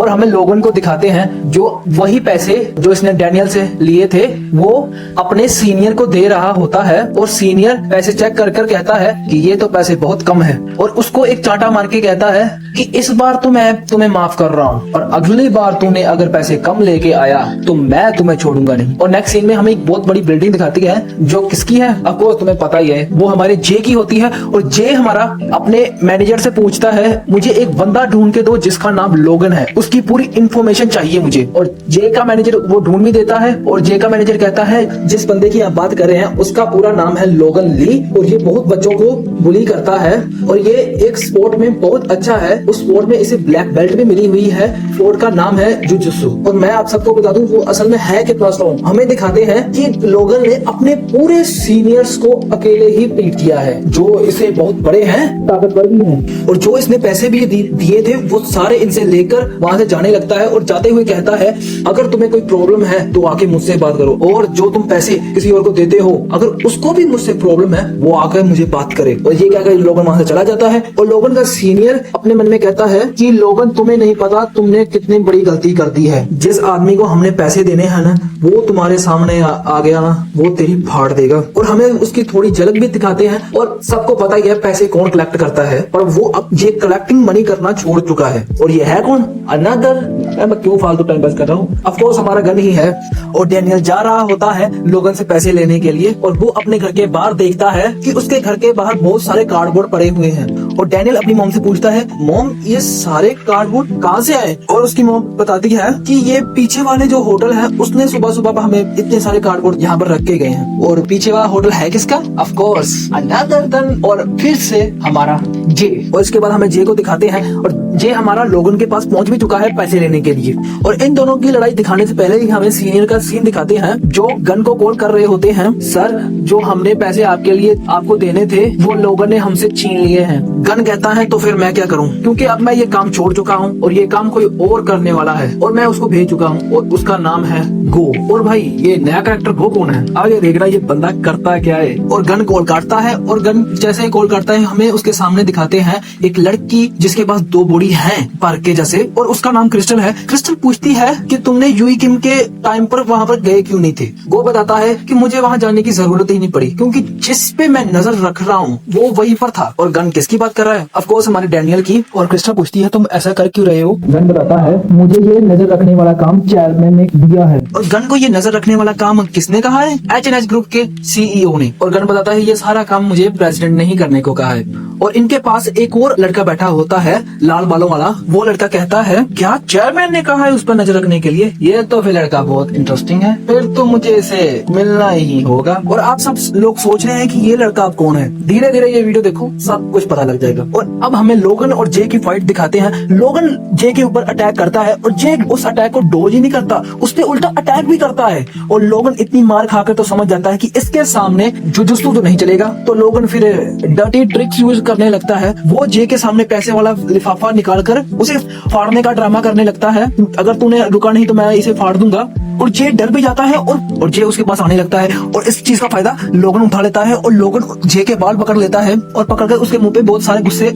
Speaker 4: और हमें लोगन को दिखाते हैं जो वही पैसे जो इसने डैनियल से लिए थे वो अपने सीनियर को दे रहा होता है और सीनियर पैसे चेक कर कहता है कि ये तो पैसे बहुत कम है और उसको एक चांटा मार के कहता है कि इस बार तो मैं तुम्हें माफ कर रहा हूँ और अगली बार तूने अगर पैसे कम लेके आया तो मैं तुम्हें छोड़ूंगा नहीं। और नेक्स्ट सीन में हमें एक बहुत बड़ी बिल्डिंग दिखाती है जो किसकी है आपको तुम्हें पता ही है, वो हमारे जे की होती है। और जे हमारा अपने मैनेजर से पूछता है मुझे एक बंदा ढूंढ के दो जिसका नाम लोगन है, उसकी पूरी इंफॉर्मेशन चाहिए मुझे। और जे का मैनेजर वो ढूंढ भी देता है और जे का मैनेजर कहता है जिस बंदे की आप बात कर रहे हैं उसका पूरा नाम है लोगन ली और ये बहुत बच्चों को बुली करता है और ये एक स्पोर्ट में बहुत अच्छा है। उस स्पोर्ट में इसे ब्लैक बेल्ट भी मिली हुई है। स्पोर्ट का नाम है जुजुत्सु। और मैं आप सबको बता दूं वो असल में है कितना स्ट्रॉन्ग। हमें दिखाते हैं कि लोगन ने अपने पूरे सीनियर्स को अकेले ही पीट दिया है जो इसे बहुत बड़े हैं, ताकतवर भी हैं और जो इसने पैसे भी दिए थे वो सारे इनसे लेकर वहां से जाने लगता है और जाते हुए कहता है अगर तुम्हें कोई प्रॉब्लम है तो आके मुझसे बात करो और जो तुम पैसे किसी और को देते हो अगर उसको भी मुझसे प्रॉब्लम है वो आकर मुझे बात करे। और ये क्या लोगन वहां से चला जाता है और लोगन का सीनियर अपने मन में कहता है कि लोगन तुम्हें नहीं पता तुमने कितनी बड़ी गलती कर दी है। जिस आदमी को हमने पैसे देने हैं ना वो तुम्हारे सामने आ गया ना वो तेरी फाड़ देगा। और हमें उसकी थोड़ी झलक भी दिखाते हैं और सबको पता ही है पैसे कौन कलेक्ट करता है पर वो अब ये कलेक्टिंग मनी करना छोड़ चुका है। और ये है कौन? अनदर, मैं क्यों फालतू टाइम पास कर रहा हूँ, ऑफ कोर्स हमारा गन ही है। और डैनियल जा रहा होता है लोगन से पैसे लेने के लिए और वो अपने घर के बाहर देखता है कि उसके घर के बाहर बहुत सारे कार्डबोर्ड पड़े हुए हैं। और डैनियल अपनी मॉम से पूछता है मॉम ये सारे कार्डबोर्ड कहाँ से आए? और उसकी मॉम बताती है कि ये पीछे वाले जो होटल है उसने सुबह सुबह हमें इतने सारे कार्डबोर्ड यहाँ पर रख के गए हैं। और पीछे वाला होटल है किसका? ऑफ कोर्स अनदर देन और फिर से हमारा जे। और इसके बाद हमें जे को दिखाते हैं और जे हमारा लोगन के पास पहुंच भी चुका है पैसे लेने के लिए। और इन दोनों की लड़ाई दिखाने से पहले ही हमें सीनियर का सीन दिखाते हैं जो गन को कॉल कर रहे होते हैं। सर, जो हमने पैसे आपके लिए आपको देने थे वो लोगों ने हमसे छीन लिए हैं। गन कहता है तो फिर मैं क्या करूं, क्योंकि अब मैं ये काम छोड़ चुका हूं और ये काम कोई और करने वाला है और मैं उसको भेज चुका हूं और उसका नाम है गो। और भाई ये नया कैरेक्टर गो कौन है, आगे देखना ये बंदा करता क्या है। और गन कॉल काटता है और गन जैसे ही कॉल करता है हमें उसके सामने दिखाते हैं एक लड़की जिसके पास 2 बॉडी हैं पार्क के जैसे, और उसका नाम क्रिस्टल है। क्रिस्टल पूछती है कि तुमने यूई किम के टाइम पर वहाँ पर गए क्यों नहीं थे। गो बताता है कि मुझे वहाँ जाने की जरूरत ही नहीं पड़ी क्योंकि जिस पे मैं नजर रख रहा हूँ वो वहीं पर था। और गन किसकी बात कर रहा है, ऑफ कोर्स हमारे डैनियल की। और क्रिस्टल पूछती है तुम ऐसा कर क्यों रहे हो।
Speaker 2: गन बताता है मुझे ये नजर रखने वाला काम चेयरमैन ने दिया है।
Speaker 4: और गन को ये नजर रखने वाला काम किसने कहा है, एच ग्रुप के सीईओ ने। और गन बताता है ये सारा काम मुझे प्रेसिडेंट ने ही करने को कहा है। और इनके पास एक और लड़का बैठा होता है लाल बालों वाला। वो लड़का कहता है क्या चेयरमैन ने कहा है उस पर नजर रखने के लिए, ये तो फिर लड़का बहुत इंटरेस्टिंग है, फिर तो मुझे इसे मिलना ही होगा। और आप सब लोग सोच रहे हैं कि ये लड़का अब कौन है, धीरे धीरे ये वीडियो देखो सब कुछ पता लग जाएगा। और अब हमें लोगन और जे की फाइट दिखाते हैं। लोगन जे के ऊपर अटैक करता है और जे उस अटैक को डोज ही नहीं करता, उस पे उल्टा अटैक भी करता है। और लोगन इतनी मार खाकर तो समझ जाता है कि इसके सामने जुजुत्सु तो नहीं चलेगा, तो लोगन फिर डर्टी ट्रिक्स यूज करने लगता है। वो जे के सामने पैसे वाला लिफाफा निकालकर उसे फाड़ने का ड्रामा करने लगता है, अगर तूने रुका नहीं तो मैं इसे फाड़ दूंगा। और जे डर भी जाता है और जे उसके पास आने लगता है और इस चीज का फायदा लोगन उठा लेता है। और लोगन जे के बाल पकड़ लेता है और पकड़कर उसके मुंह पे बहुत सारे गुस्से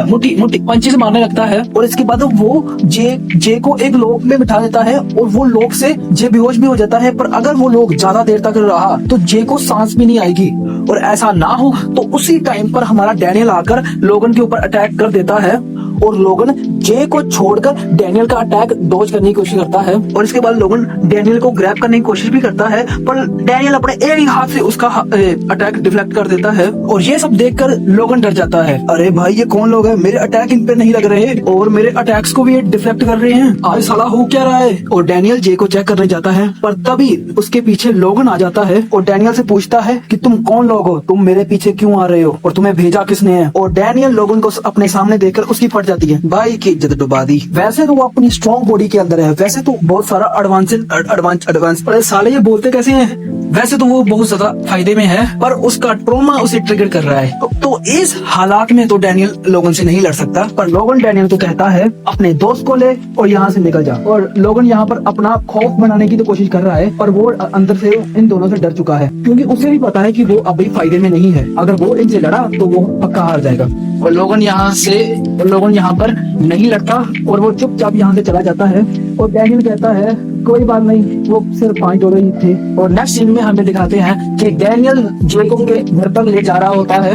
Speaker 4: मुट्ठी पंचेस मारने लगता है। और इसके बाद वो जे को एक लोक में बिठा देता है और वो लोक से जे बेहोश भी हो जाता है। पर अगर वो लोग ज्यादा देर तक रहा तो जे को सांस भी नहीं आएगी। और ऐसा ना हो तो उसी टाइम पर हमारा डैनियल आकर लोगन के ऊपर अटैक कर देता है और लोगन जे को छोड़कर डैनियल का अटैक डॉज करने की कोशिश करता है। और इसके बाद लोगन डैनियल को ग्रैब करने की कोशिश भी करता है पर डैनियल अपने एक ही हाथ से उसका अटैक डिफ्लेक्ट कर देता है। और ये सब देखकर लोगन डर जाता है, अरे भाई ये कौन लोग हैं, मेरे अटैक इन पे नहीं लग रहे और मेरे अटैक्स को भी ये डिफ्लेक्ट कर रहे हैं, आज साला हो क्या रहा है। और डैनियल जे को चेक करने जाता है पर तभी उसके पीछे लोगन आ जाता है और डैनियल से पूछता है कि तुम कौन लोग हो, तुम मेरे पीछे क्यों आ रहे हो और तुम्हें भेजा किसने है। और डैनियल लोगन को अपने सामने देखकर उसकी फट जाती है, भाई की इज्जत डुबा दी। वैसे तो वो अपनी स्ट्रॉन्ग बॉडी के अंदर है, वैसे तो बहुत सारा एडवांस पर साले ये बोलते कैसे हैं, वैसे तो वो बहुत ज्यादा फायदे में है पर उसका ट्रॉमा उसे ट्रिगर कर रहा है। तो इस हालात में तो डैनियल लोगन से नहीं लड़ सकता। पर लोगन डैनियल को कहता है अपने दोस्त को ले और यहाँ से निकल जा। और लोगन यहाँ पर अपना खौफ बनाने की तो कोशिश कर रहा है पर वो अंदर से इन दोनों से डर चुका है क्योंकि उसे भी पता है कि वो अभी फायदे में नहीं है, अगर वो इनसे लड़ा तो वो पक्का हार जाएगा। और लोगन यहाँ पर नहीं लड़ता और वो चुपचाप यहाँ से चला जाता है। और डैनियल कहता है कोई बात नहीं, वो सिर्फ $5 ही थे। और नेक्स्ट सीन में हमें दिखाते हैं कि डैनियल जेको के घर पर ले जा रहा होता है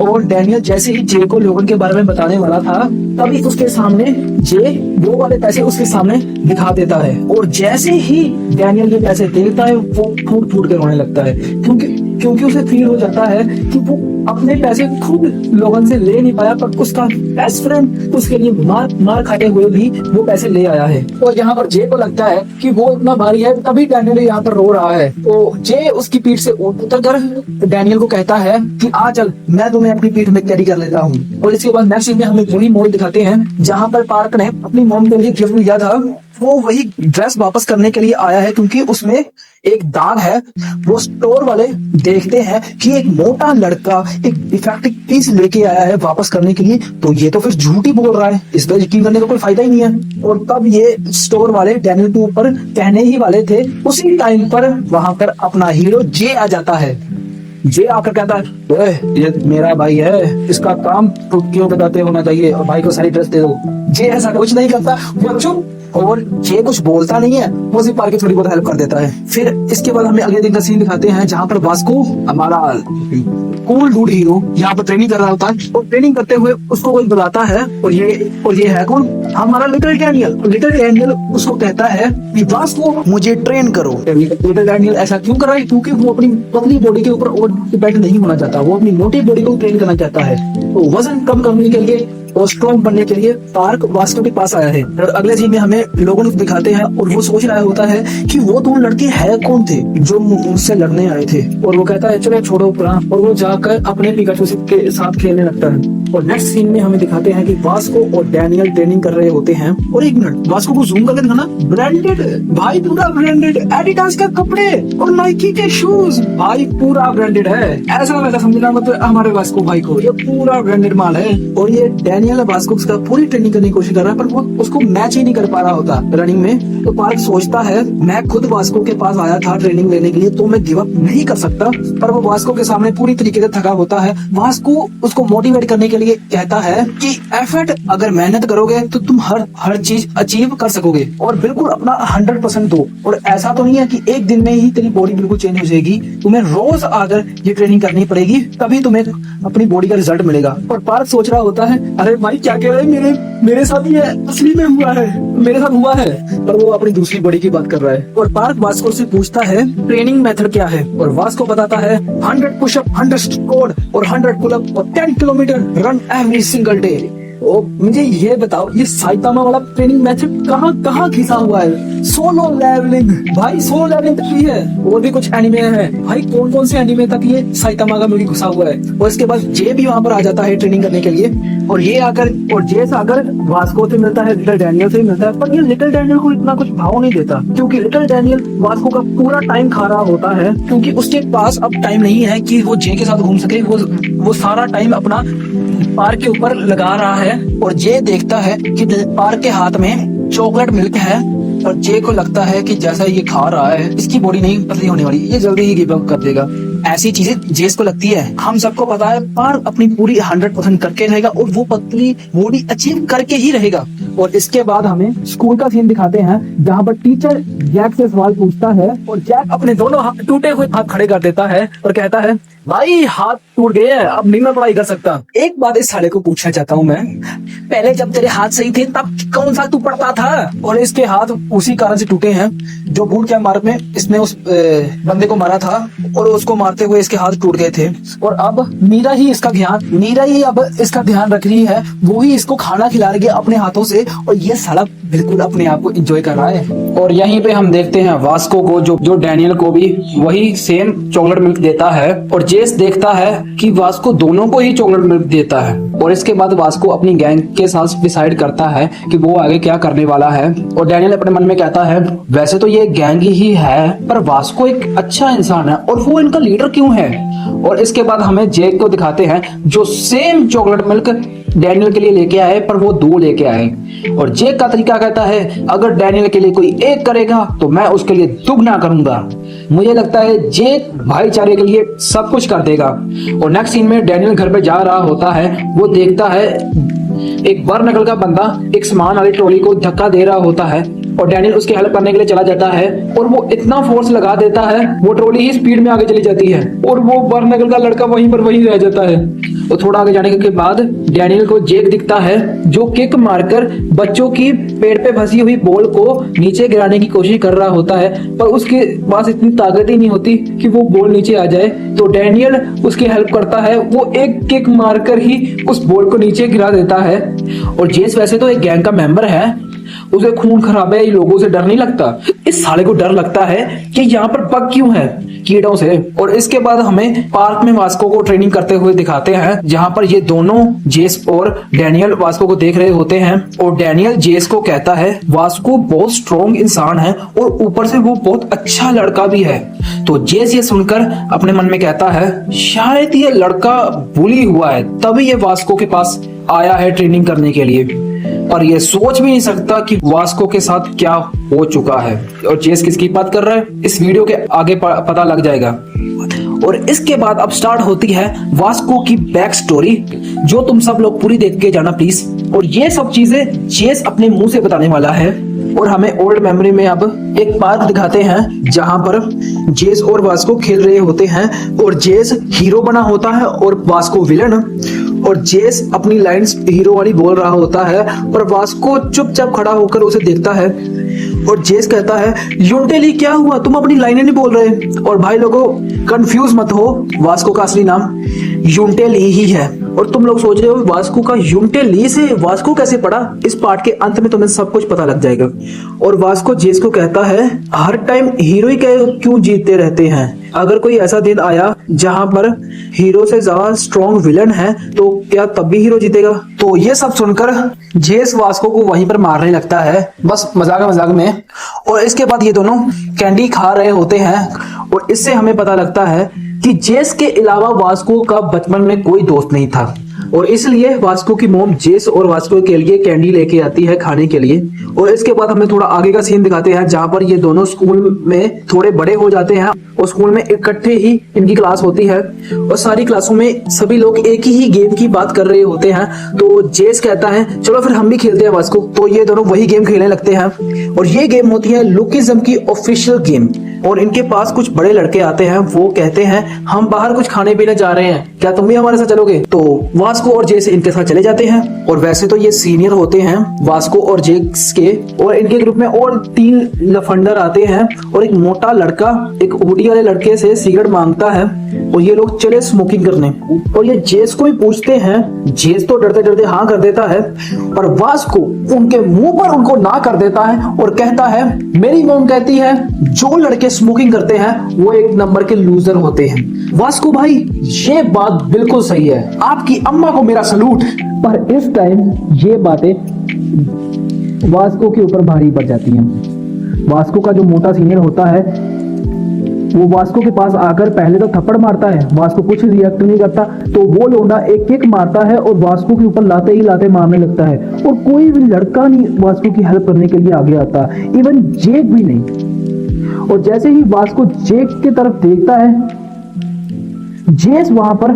Speaker 4: और डैनियल जैसे ही जे को लोगन के बारे में बताने वाला था तभी उसके सामने जे वो वाले पैसे उसके सामने दिखा देता है। और जैसे ही डैनियल ये पैसे देखता है वो फूट फूट कर रोने लगता है क्योंकि उसे फील हो जाता है कि वो अपने पैसे खुद लोगन से ले नहीं पाया पर उसका बेस्ट फ्रेंड उसके लिए मार खाते हुए भी वो पैसे ले आया है। और यहाँ पर जे को लगता है कि वो इतना भारी है तभी डैनियल यहाँ पर रो रहा है। तो जे उसकी पीठ से उतर कर डैनियल को कहता है कि आ चल, मैं तुम्हें अपनी पीठ में कैरी कर लेता हूँ। और इसके बाद नेक्स्ट सीन में हमें वही मॉल दिखाते हैं जहाँ पर पार्क ने अपनी मॉम के लिए गिफ्ट दिया था, वो वही ड्रेस वापस करने के लिए आया है क्योंकि उसमें एक दाग है। वो स्टोर वाले देखते हैं कि एक मोटा लड़का एक डिफेक्टिव पीस लेके आया है वापस करने के लिए, तो ये तो फिर झूठ ही बोल रहा है, इस पर यकीन करने का कोई फायदा ही नहीं है। और तब ये स्टोर वाले डैनियल के ऊपर कहने ही वाले थे, उसी टाइम पर वहां पर अपना हीरो जे आ जाता है। जे आकर कहता है ये मेरा भाई है, इसका काम तो क्यों बताते होना चाहिए और भाई को सारी ड्रेस दे दो। जे ऐसा कुछ नहीं करता, वो चुप और जे कुछ बोलता नहीं है, वो सिर्फ पार्क की थोड़ी बहुत हेल्प कर देता है। फिर इसके बाद हमें अगले दिन का सीन दिखाते हैं जहाँ पर वास्को हमारा कूल डूड हीरो यहाँ पर ट्रेनिंग कर रहा होता है और ट्रेनिंग करते हुए उसको कोई बुलाता है और ये है कौन, हमारा लिटिल डैनियल। लिटिल डैनियल उसको कहता है कि वास्को मुझे ट्रेन करो। लिटिल डैनियल ऐसा क्यों कर रहा है, क्योंकि वो अपनी पतली बॉडी के ऊपर और डिपेंड नहीं होना चाहता, वो अपनी मोटी बॉडी को ट्रेन करना चाहता है। तो वजन कम करने के लिए और स्ट्रॉन्ग बनने के लिए पार्क वास्को के पास आया है। और अगले सीन में हमें लोगों को दिखाते हैं और वो सोच रहा होता है कि वो दोनों लड़के है कौन थे जो मुझसे लड़ने आए थे। और वो कहता है चलो छोड़ो पुरा, और वो जाकर अपने पिकाचू के साथ खेलने लगता है। और नेक्स्ट सीन में हमें दिखाते हैं कि वास्को और डैनियल ट्रेनिंग कर रहे होते हैं। और एक मिनट, वास्को को जूम करके दिखाना, ब्रांडेड भाई, पूरा ब्रांडेड, एडिडास के कपड़े और नाइकी के शूज भाई, पूरा ब्रांडेड है। ऐसा वैसा समझना मत हमारे वास्को भाई को, ये पूरा ब्रांडेड माल है। और ये डैनियल वास्को का पूरी ट्रेनिंग करने की कोशिश कर रहा है, पर वो उसको मैच ही नहीं कर पा रहा होता रनिंग में। तो पार्क सोचता है मैं खुद वास्को के पास आया था ट्रेनिंग लेने के लिए, तो मैं गिव अप नहीं कर सकता। पर वो वास्को के सामने पूरी तरीके से थका होता है। वास्को उसको मोटिवेट करने के लिए कहता है कि एफर्ट, अगर मेहनत करोगे तो तुम हर चीज अचीव कर सकोगे और बिल्कुल अपना 100% दो। और ऐसा तो नहीं है कि एक दिन में ही तेरी बॉडी बिल्कुल चेंज हो जाएगी, तुम्हें रोज आकर ये ट्रेनिंग करनी पड़ेगी, तभी तुम्हें अपनी बॉडी का रिजल्ट मिलेगा। और पार्क सोच रहा होता है अरे भाई क्या कह रहे हैं, मेरे साथ ये असली में हुआ है, मेरे साथ हुआ है। पर वो अपनी दूसरी बॉडी की बात कर रहा है। और पार्क वास्को से पूछता है ट्रेनिंग मेथड क्या है, और वास्को बताता है 100 पुशअप, 100 स्क्वाट और 100 पुलअप और 10 kilometre run every single day. ओ मुझे ये बताओ, ये साइतामा वाला ट्रेनिंग मेथड कहाँ खिसा हुआ है? सोलो लेवलिंग भाई, सोलो लेवलिंग तक भी है, और भी कुछ एनिमे है भाई, कौन से एनिमे तक ये साइतामा का मूवी घुसा हुआ है। और इसके बाद जे भी वहाँ पर आ जाता है ट्रेनिंग करने के लिए, और ये जेस आकर वास्को से मिलता है, लिटिल डैनियल से मिलता है। पर ये लिटिल डैनियल को इतना कुछ भाव नहीं देता, क्योंकि लिटिल डैनियल वास्को का पूरा टाइम खा रहा होता है, क्योंकि उसके पास अब टाइम नहीं है कि वो जे के साथ घूम सके। वो सारा टाइम अपना पार्क के ऊपर लगा रहा है। और जे देखता है कि पार्क के हाथ में चॉकलेट मिल्क है, और जे को लगता है कि जैसा ये खा रहा है इसकी बॉडी नहीं पतली होने वाली, ये जल्दी ही गिव अप कर देगा। ऐसी चीजें जेस को लगती है। हम सबको पता है पार्क अपनी पूरी 100% करके रहेगा और वो पतली बॉडी अचीव करके ही रहेगा। और इसके बाद हमें स्कूल का सीन दिखाते हैं, जहाँ पर टीचर जैक से सवाल पूछता है, और जैक अपने दोनों टूटे हुए हाथ खड़े कर देता है और कहता है भाई हाथ टूट गए हैं, अब नहीं मैं पढ़ाई कर सकता। एक बात इस साले को पूछना चाहता हूँ मैं, पहले जब तेरे हाथ सही थे तब कौन सा तू पढ़ता था? और इसके हाथ उसी कारण से टूटे हैं जो बूट के मार में इसने उस बंदे को मारा था, और उसको मारते हुए इसके हाथ टूट गए थे। और अब मीरा ही अब इसका ध्यान रख रही है, वो ही इसको खाना खिला रही है अपने हाथों से, और ये साला बिल्कुल अपने आप को एंजॉय कर रहा है।
Speaker 5: और यहीं पे हम देखते हैं वास्को को जो डैनियल को भी वही सेम चॉकलेट मिल्क देता है, और जेस देखता है कि वास्को दोनों को ही चॉकलेट मिल्क देता है। और इसके बाद वास्को अपनी गैंग के साथ डिसाइड करता है कि वो आगे क्या करने वाला है। और डैनियल अपने मन में कहता है वैसे तो ये गैंग ही है, पर वास्को एक अच्छा इंसान है और वो इनका लीडर क्यों है। और इसके बाद हमें जेक को दिखाते हैं जो सेम चॉकलेट मिल्क डैनियल के लिए लेके आए, पर वो 2 लेके आए। और जेक का तरीका कहता है अगर डैनियल के लिए कोई 1 करेगा तो मैं उसके लिए दुगना करूंगा। मुझे लगता है जेक भाईचारे के लिए सब कुछ कर देगा। और नेक्स्ट सीन में डैनियल घर पे जा रहा होता है, वो देखता है एक बर्नकल का बंदा एक सामान वाली ट्रॉली को धक्का दे रहा होता है, और डैनियल उसकी हेल्प करने के लिए चला जाता है, और वो इतना फोर्स लगा देता है वो ट्रॉली ही स्पीड में आगे चली जाती है, और वो बर्नकल का लड़का वहीं पर वहीं रह जाता है। और थोड़ा आगे जाने के बाद डैनियल को जेक दिखता है जो किक मारकर बच्चों की पेड़ पे फंसी हुई बॉल को नीचे गिराने की कोशिश कर रहा होता है, पर उसके पास इतनी ताकत ही नहीं होती कि वो बॉल नीचे आ जाए। तो डैनियल उसकी हेल्प करता है, वो एक किक मारकर ही उस बॉल को नीचे गिरा देता है। और जेस वैसे तो एक गैंग का मेंबर है, उसे खून खराबे है, लोगों से डर नहीं लगता। इस साले को डर लगता है कि यहाँ पर बग क्यों है, कीड़ों से। और इसके बाद हमें पार्क में वास्को को ट्रेनिंग करते हुए दिखाते हैं, जहाँ पर ये दोनों जेस और डैनियल वास्को को देख रहे होते हैं। और डैनियल जेस को कहता है वास्को बहुत स्ट्रॉन्ग इंसान है और ऊपर से वो बहुत अच्छा लड़का भी है। तो जेस ये सुनकर अपने मन में कहता है शायद ये लड़का बुली हुआ है, तभी ये वास्को के पास आया है ट्रेनिंग करने के लिए, और ये सोच भी नहीं सकता कि वास्को के साथ क्या हो चुका है। और जेस किसकी बात कर रहा है इस वीडियो के आगे पता लग जाएगा। और इसके बाद अब स्टार्ट होती है वास्को की बैक स्टोरी, जो तुम सब लोग पूरी देख के जाना प्लीज। और ये सब चीजें जेस अपने मुंह से बताने वाला है। और हमें ओल्ड मेमोरी में अब एक पार्क दिखाते हैं, जहां पर जेस और वास्को खेल रहे होते हैं, और जेस हीरो बना होता है और वास्को विलन। और जेस अपनी लाइंस हीरो वाली बोल रहा होता है, और वास्को चुपचाप खड़ा होकर उसे देखता है। और जेस कहता है यूंटेली क्या हुआ, तुम अपनी लाइनें नहीं बोल रहे। और भाई लोगों कंफ्यूज मत हो, वास्को का असली नाम
Speaker 4: यूंटे ली ही है। और तुम लोग सोच रहे हो वास्को का यूंटे ली से वास्को कैसे पड़ा? इस पार्ट के अंत में तुम्हें सब कुछ पता लग जाएगा। और वास्को जेस को कहता है हर टाइम हीरो ही क्यों जीतते रहते हैं? अगर कोई ऐसा दिन आया जहां पर हीरो से ज्यादा स्ट्रॉन्ग विलन है तो क्या तब भी हीरो जीतेगा? तो ये सब सुनकर जेस वास्को को वहीं पर मारने लगता है, बस मजाक में। और इसके बाद ये दोनों कैंडी खा रहे होते हैं और इससे हमें पता लगता है कि जेस के अलावा वास्को का बचपन में कोई दोस्त नहीं था और इसलिए वास्को की मॉम जेस और वास्को के लिए कैंडी लेके आती है खाने के लिए। और इसके बाद हमें थोड़ा आगे का सीन दिखाते हैं जहां पर ये दोनों स्कूल में थोड़े बड़े हो जाते हैं और स्कूल में इकट्ठे ही इनकी क्लास होती है और सारी क्लासों में सभी लोग एक ही गेम की बात कर रहे होते हैं। तो जेस कहता है चलो फिर हम भी खेलते हैं वास्को। तो ये दोनों वही गेम खेलने लगते हैं और ये गेम होती है लुकिज्म की ऑफिशियल गेम। और इनके पास कुछ बड़े लड़के आते हैं, वो कहते हैं हम बाहर कुछ खाने पीने जा रहे हैं, क्या तुम भी हमारे साथ चलोगे? तो वास्को और जेस इनके साथ चले जाते हैं। और वैसे तो ये सीनियर होते हैं वास्को और जेस के, और इनके ग्रुप में और 3 लफंडर आते हैं और एक मोटा लड़का एक हुडी वाले लड़के से सिगरेट मांगता है और ये लोग चले स्मोकिंग करने। और ये जेस को भी पूछते हैं, जेस तो डरते डरते हाँ कर देता है पर वास्को उनके मुंह पर उनको ना कर देता है और कहता है मेरी मॉम कहती है जो लड़के स्मोकिंग करते हैं वो एक नंबर के लूजर होते हैं। वास्को भाई ये बात बिल्कुल सही है, आपकी अम्मा को मेरा सलूट।
Speaker 3: पर इस टाइम ये बातें वास्को के ऊपर भारी पड़ जाती हैं। वास्को का जो मोटा सीनियर होता है वो वास्को के पास आकर पहले तो थप्पड़ मारता है, वास्को कुछ रिएक्ट नहीं करता, तो वो लोंडा एक किक मारता है और वास्को के ऊपर लाते ही लाते मारने लगता है और कोई भी लड़का नहीं वास्को की हेल्प करने के लिए आगे आता, इवन जेक भी नहीं। और जैसे ही वास्को जेक की तरफ देखता है, जेस वहां पर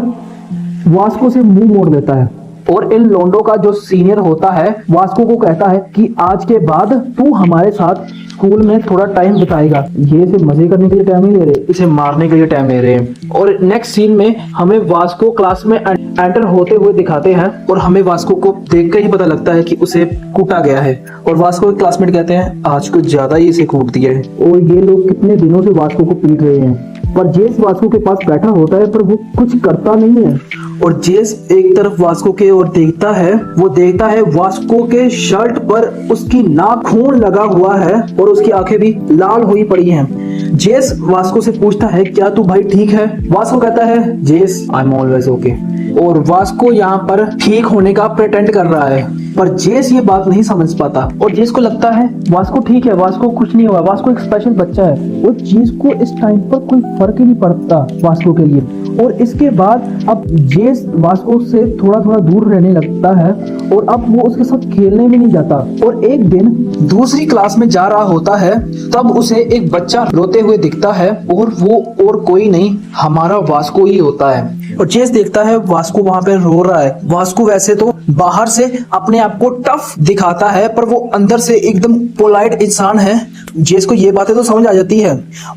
Speaker 3: वास्को से मुंह मोड़ देता है और इन लोंडो का जो सीनियर होता है वास्को को कहता है कि आज के बाद तू हमारे साथ स्कूल में थोड़ा टाइम बिताएगा। ये सिर्फ मजे करने के लिए टाइम नहीं ले रहे, इसे मारने के लिए टाइम ले रहे हैं। और नेक्स्ट सीन में हमें वास्को क्लास में एंटर होते हुए दिखाते हैं और हमें वास्को को देखकर ही पता लगता है कि उसे कूटा गया है। और वास्को के क्लासमेट कहते हैं आज कुछ ज्यादा ही इसे कूट दिया है और ये लोग कितने दिनों से वास्को को पीट रहे हैं। पर जेस वास्को के पास बैठा होता है पर वो कुछ करता नहीं है। और जेस एक तरफ वास्को के ओर देखता है, वो देखता है वास्को के शर्ट पर उसकी नाखून लगा हुआ है और उसकी आंखें भी लाल हुई पड़ी हैं। जेस वास्को से पूछता है क्या तू भाई ठीक है? वास्को कहता है जेस आई एम ऑलवेज ओके। और वास्को यहाँ पर ठीक होने का प्रिटेंड कर रहा है पर जेस ये बात नहीं समझ पाता और जेस को लगता है वास्को ठीक है, वास्को कुछ नहीं हुआ, वास्को एक स्पेशल बच्चा है। और जेस को इस टाइम पर कोई फर्क ही नहीं पड़ता वास्को के लिए। और इसके बाद अब जेस वास्को से थोड़ा थोड़ा दूर रहने लगता है और अब वो उसके साथ खेलने भी नहीं जाता। और एक दिन दूसरी क्लास में जा रहा होता है तब उसे एक बच्चा रोते हुए दिखता है और वो और कोई नहीं हमारा वास्को ही होता है। और जेस देखता है वास्को वहां पे रो रहा है। वास्को वैसे तो बाहर से अपने आप को टफ दिखाता है पर वो अंदर से एकदम पोलाइट इंसान है। जेस को ये बातें तो समझ आ जाती है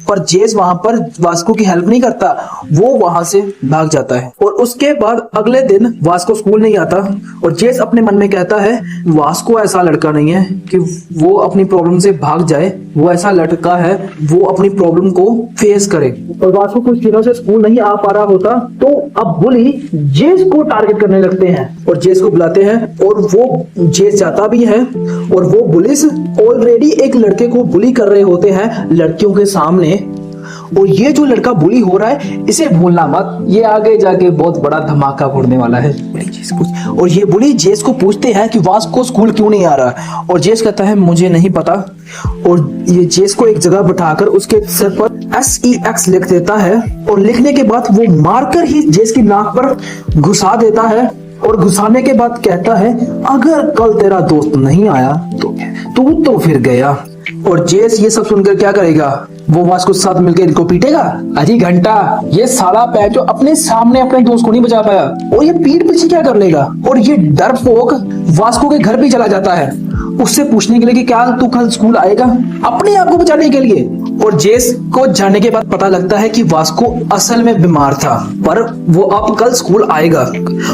Speaker 3: पर जेस वहां पर वास्को की हेल्प नहीं करता, वो वहां से भाग जाता है। और उसके बाद अगले दिन वास्को स्कूल नहीं आता और जेस अपने मन में कहता है वास्को ऐसा लड़का नहीं है कि वो अपनी प्रॉब्लम से भाग जाए, वो ऐसा लड़का है वो अपनी प्रॉब्लम को फेस करे। और वास्को कुछ दिनों से स्कूल नहीं आ पा रहा होता तो अब बुली जेस को टारगेट करने लगते हैं और जेस को बुलाते हैं और वो जेस जाता भी है। और वो पुलिस ऑलरेडी एक लड़के को बुली कर रहे होते हैं लड़कियों के सामने। और ये जो लड़का बुली हो रहा है इसे भूलना मत, ये आगे जाके बहुत बड़ा धमाका फोड़ने वाला है। और ये बुली जेस को पूछते हैं कि वास्को स्कूल क्यों नहीं आ रहा और जेस कहता है मुझे नहीं पता। और ये जेस को एक जगह बिठाकर उसके सर पर SEX लिख देता है और लिखने के बाद वो मारकर ही जेस की नाक पर घुसा देता है। और घुसाने के बाद कहता है अगर कल तेरा दोस्त नहीं आया तो तू तो फिर गया। और जेस ये सब सुनकर क्या करेगा? वो वास्को के साथ मिलकर इनको पीटेगा। अरे घंटा, ये साला पैचो अपने सामने अपने दोस्त को नहीं बचा पाया और ये पीठ पीछे क्या कर लेगा। और ये डरपोक वास्को के घर भी चला जाता है उससे पूछने के लिए कि क्या तू कल स्कूल आएगा, अपने आप को बचाने के लिए। और जेस को जाने के बाद पता लगता है कि वास्को असल में बीमार था पर वो अब कल स्कूल आएगा।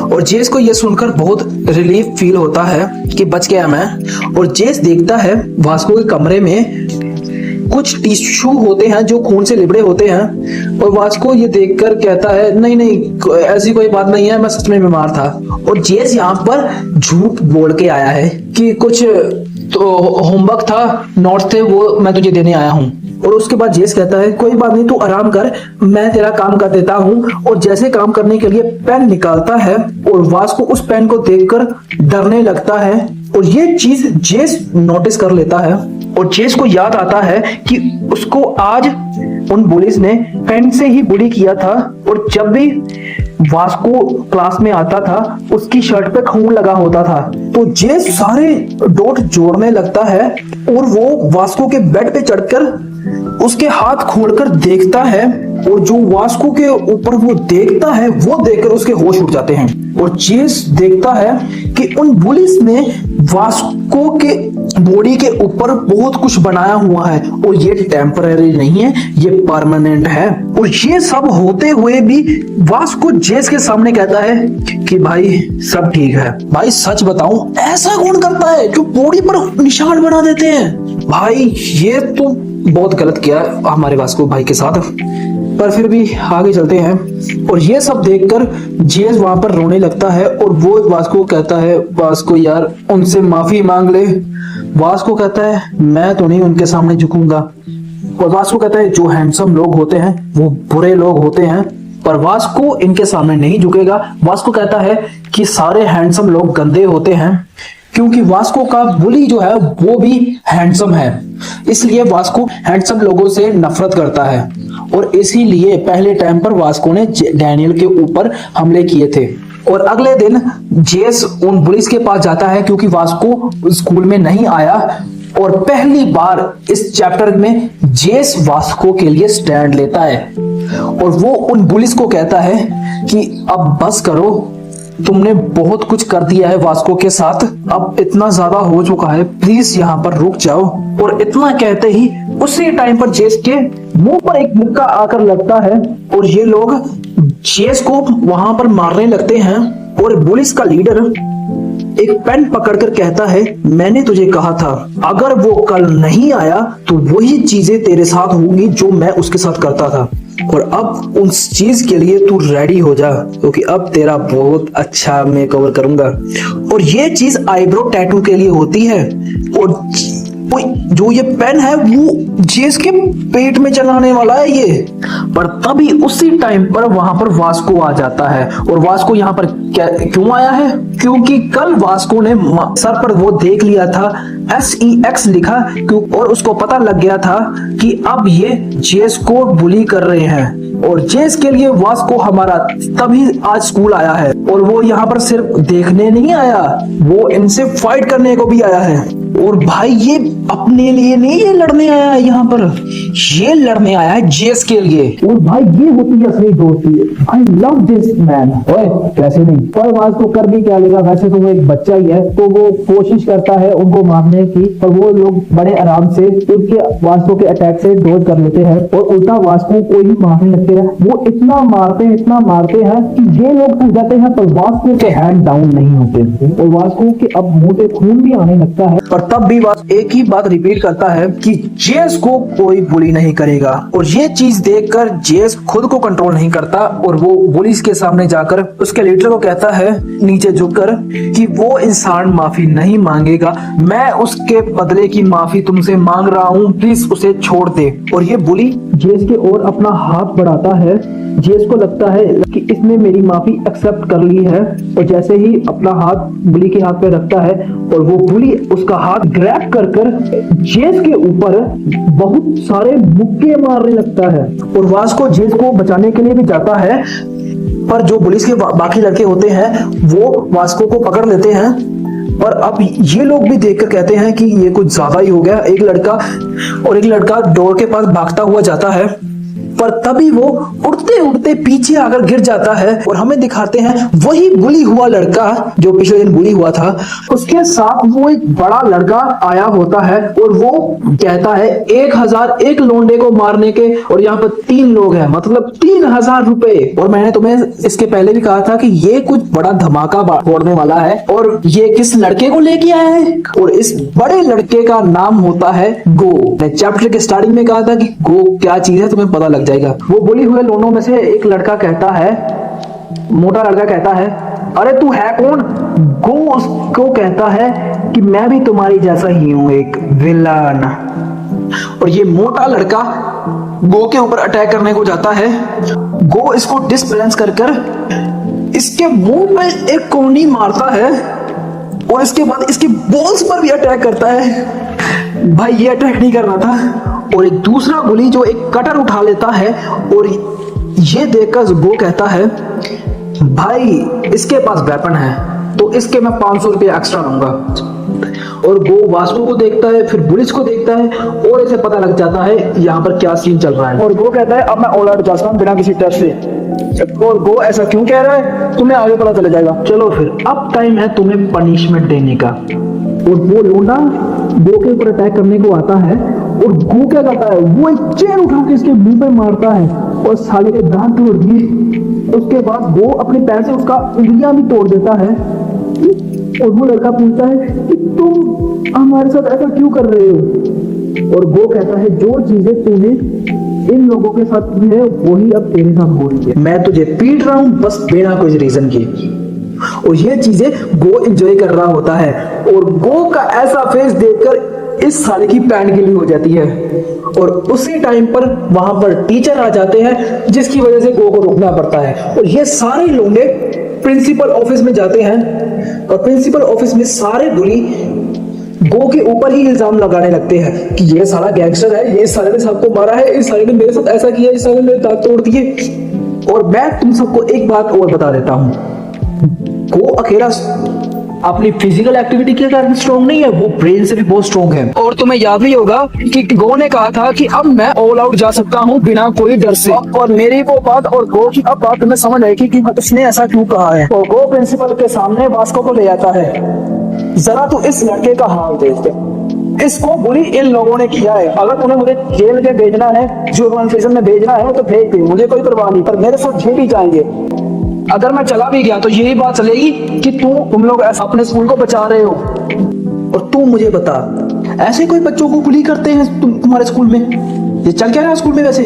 Speaker 3: और जेस को ये सुनकर बहुत रिलीफ फील होता है कि बच गया मैं। और जेस देखता है वास्को के कमरे में
Speaker 5: कुछ टिश्यू होते हैं जो खून से लिबड़े होते हैं। और वास्को ये देखकर कहता है नहीं नहीं ऐसी कोई बात नहीं है, मैं सच में बीमार था। और जेस यहाँ पर झूठ बोल के आया है कि कुछ तो होमवर्क था, नोट्स थे, वो मैं तुझे देने आया हूँ।
Speaker 3: और उसके बाद जेस कहता है कोई बात नहीं, तू आराम कर, मैं तेरा काम कर देता हूँ। और जैसे काम करने के लिए पेन निकालता है और वास्को उस पेन को देखकर डरने लगता है। और ये चीज जेस नोटिस कर लेता है और जेस को याद आता है कि उसको आज उन बुलिस ने पेन से ही बुली किया था। और जब भी वास्को क्लास में आता था उसकी शर्ट पे खून लगा होता था। तो जेस सारे डॉट जोड़ने लगता है और वो वास्को के बेड पे चढ़कर उसके हाथ खोलकर देखता है। और जो वास्को के ऊपर वो देखता है वो देखकर उसके होश उड़ जाते हैं। और जेस देखता है कि उन बुलिस ने वास्को के बॉडी के ऊपर बहुत कुछ बनाया हुआ है और ये टेम्पररी नहीं है, ये परमानेंट है। और ये सब होते हुए भी वास्को जेस के सामने कहता है कि भाई सब ठीक है। भाई सच बताऊं, ऐसा कौन करता है जो बॉडी पर निशान बना देते हैं? भाई ये तो बहुत गलत किया हमारे वास्को भाई के साथ। पर फिर भी आगे चलते हैं। और ये सब देखकर जेस वहां पर रोने लगता है और वो वास्को को कहता है वास्को यार उनसे माफी मांग ले। वास्को कहता है मैं तो नहीं उनके सामने झुकूंगा। और वास्को कहता है जो हैंडसम लोग होते हैं वो बुरे लोग होते हैं, पर वास्को इनके सामने नहीं झुकेगा। वास्को कहता है कि सारे हैंडसम लोग गंदे होते हैं, क्योंकि वास्को का बुली जो है वो भी हैंडसम है, इसलिए वास्को हैंडसम लोगों से नफरत करता है। और इसीलिए पहले टाइम पर वास्को ने डैनियल के ऊपर हमले किए थे। और अगले दिन जेस उन बुलिस के पास जाता है क्योंकि वास्को स्कूल में नहीं आया। और पहली बार इस चैप्टर में जेस वास्को के लिए स्टैंड लेता है और वो उन बुलिस को कहता है कि अब बस करो, तुमने बहुत कुछ कर दिया है वास्को के साथ, अब इतना ज्यादा हो चुका है, प्लीज यहाँ पर रुक जाओ। और इतना कहते ही उसी टाइम पर जेस के मुंह पर एक मुक्का आकर लगता है और ये लोग जेस को वहां पर मारने लगते हैं। और पुलिस का लीडर एक पेन पकड़कर कहता है मैंने तुझे कहा था अगर वो कल नहीं आया तो वही चीजें तेरे साथ होंगी जो मैं उसके साथ करता था। और अब उस चीज के लिए तू रेडी हो जा, क्योंकि अब तेरा बहुत अच्छा मेकओवर करूंगा। और ये चीज आईब्रो टैटू के लिए होती है। और जो ये पेन है वो जेस के पेट में चलाने वाला है ये। पर तभी उसी टाइम पर वहां पर वास्को आ जाता है। और वास्को यहाँ पर क्यों आया है? क्योंकि कल वास्को ने सर पर वो देख लिया था SEX लिखा, और उसको पता लग गया था कि अब ये जेस को बुली कर रहे हैं। और जेस के लिए वास्को हमारा तभी आज स्कूल आया है। और वो यहाँ पर सिर्फ देखने नहीं आया, वो इनसे फाइट करने को भी आया है। और भाई ये अपने लिए नहीं ये लड़ने आया है, यहाँ पर ये लड़ने आया है जेस के लिए।
Speaker 2: और भाई ये होती है असली दोस्ती। I love this man.
Speaker 3: ओए कैसे नहीं, पर वास्को कर भी क्या लेगा, वैसे तो वो एक बच्चा ही है। तो वो कोशिश करता है उनको मारने की, पर वो लोग बड़े आराम से उनके वास्को के अटैक से डोज कर लेते हैं और उल्टा वास्को को ही मारने लगते हैं। वो इतना मारते हैं कि ये लोग थक जाते हैं, पर वास्को के हैंड डाउन नहीं होते और वास्को के अब मुंह से खून भी आने लगता है। पर तब भी वास्को एक ही बात रिपीट करता है कि जेस को कोई बुली नहीं करेगा। और ये चीज देखकर जेस खुद को कंट्रोल नहीं करता और वो पुलिस के सामने जाकर उसके लीडर को कहता है नीचे झुककर कि वो इंसान माफी नहीं मांगेगा, मैं उसके बदले की माफी तुमसे मांग रहा हूँ, प्लीज उसे छोड़ दे। और ये बुली जेस के ओर अपना हाथ बढ़ाता है। जेस को लगता है कि इसने मेरी माफी एक्सेप्ट कर ली है। और जैसे ही अपना हाथ बुली के हाथ पे रखता है और वो बुली उसका हाथ ग्रैब कर जेस के ऊपर बहुत सारे मुक्के मारने लगता है। और वास्को जेस को बचाने के लिए भी जाता है, पर जो पुलिस के बाकी लड़के होते हैं वो वास्को को पकड़ लेते हैं। और अब ये लोग भी देखकर कहते हैं कि ये कुछ ज्यादा ही हो गया। एक लड़का डोर के पास भागता हुआ जाता है,
Speaker 4: पर तभी वो उड़ते उड़ते पीछे आकर गिर जाता है और हमें दिखाते हैं वही बुली हुआ लड़का जो पिछले दिन बुली हुआ था। उसके साथ वो एक बड़ा लड़का आया होता है और वो कहता है 1001 लोंडे को मारने के, और यहाँ पर 3 लोग हैं, मतलब 3000 रुपए। और मैंने तुम्हें इसके पहले भी कहा था कि ये कुछ बड़ा धमाका फोड़ने वाला है, और ये किस लड़के को लेके आया है, और इस बड़े लड़के का नाम होता है गो। मैं चैप्टर के स्टार्टिंग में कहा था कि गो क्या चीज है, तुम्हें पता लग जाएगा। वो बुली हुए लोगों में से एक लड़का कहता है, मोटा लड़का कहता है, अरे तू है कौन? गो उसको कहता है कि मैं भी तुम्हारी जैसा ही हूं, एक विलन। और ये मोटा लड़का गो के ऊपर अटैक करने को जाता है। गो इसको डिसबैलेंस कर इसके मुंह में एक कोनी मारता है और इसके बाद इसके बॉल्स पर भी अटैक करता है। भाई ये अटैक नहीं करना था। और एक दूसरा बुली जो एक कटर उठा लेता है, और ये देखकर गो कहता है, भाई इसके पास वेपन है तो इसके मैं 500 रुपये एक्स्ट्रा लूंगा। और गो वास्को को देखता है, फिर बुलिस को देखता है, और इसे पता लग जाता है यहाँ पर क्या सीन चल रहा है। और गो कहता है, अब मैं ऑल आउट जा सकता हूं बिना किसी डर से। और गो ऐसा क्यों कह रहा है, तुम्हें आगे पता चल जाएगा। चलो फिर अब टाइम है तुम्हें पनिशमेंट देने का। और वो लोंडा गो के ऊपर अटैक करने को आता है, और गो क्या करता है, वो एक चेन उठा के इसके मुंह पे मारता है और साले के दांत तोड़ दिए। उसके बाद वो अपने पैर से उसका उंगलियां भी तोड़ देता है। और वो लड़का पूछता है कि तुम हमारे साथ ऐसा क्यों कर रहे हो? और वो कहता है, जो चीजें तूने इन लोगों के साथ की है वही अब तेरे साथ हो रही है। मैं तुझे पीट रहा हूं बस बिना कोई रीजन के। और ये चीजें गो एंजॉय कर रहा होता है, और गो का ऐसा फेस देखकर इस साले की पैंट गिली हो जाती है। और उसी टाइम पर वहां पर टीचर आ जाते हैं, जिसकी वजह से गो को रुकना पड़ता है। और ये सारे लोंडे प्रिंसिपल ऑफिस में जाते हैं, और प्रिंसिपल ऑफिस में सारे बुली गो के ऊपर ही इल्जाम लगाने लगते हैं कि ये साला गैंगस्टर है, ये इस साले ने सबको मारा है, इस साले ने मेरे साथ ऐसा किया, इस साले ने दांत तोड़ दिए। और मैं तुम सबको एक बात और बता देता हूं, गो अकेला अपनी फिजिकल एक्टिविटी के कारण स्ट्रॉन्ग नहीं है, वो ब्रेन से भी बहुत स्ट्रॉन्ग है। और तुम्हें याद भी होगा कि गो ने कहा था कि अब मैं ऑल आउट जा सकता हूँ बिना कोई डर से। और मेरी वो बात और गो की अब बात तुम्हें समझ आएगी कि उसने ऐसा क्यों कहा है। और गो प्रिंसिपल के सामने वास्को को ले आता है, जरा तू इस लड़के का हाल देख, इसको बुली इन लोगों ने किया है। अगर उन्हें मुझे जेल में भेजना है, जुर्मान प्रिजन में भेजना है तो भेज दे, मुझे कोई परवाह नहीं, पर मेरे साथ जेल ही जाएंगे। अगर मैं चला भी गया तो यही बात चलेगी कि तुम लोग अपने स्कूल को बचा रहे हो। और तू मुझे बता, ऐसे कोई बच्चों को बुली करते हैं तुम्हारे स्कूल में? ये चल क्या रहा है स्कूल में वैसे?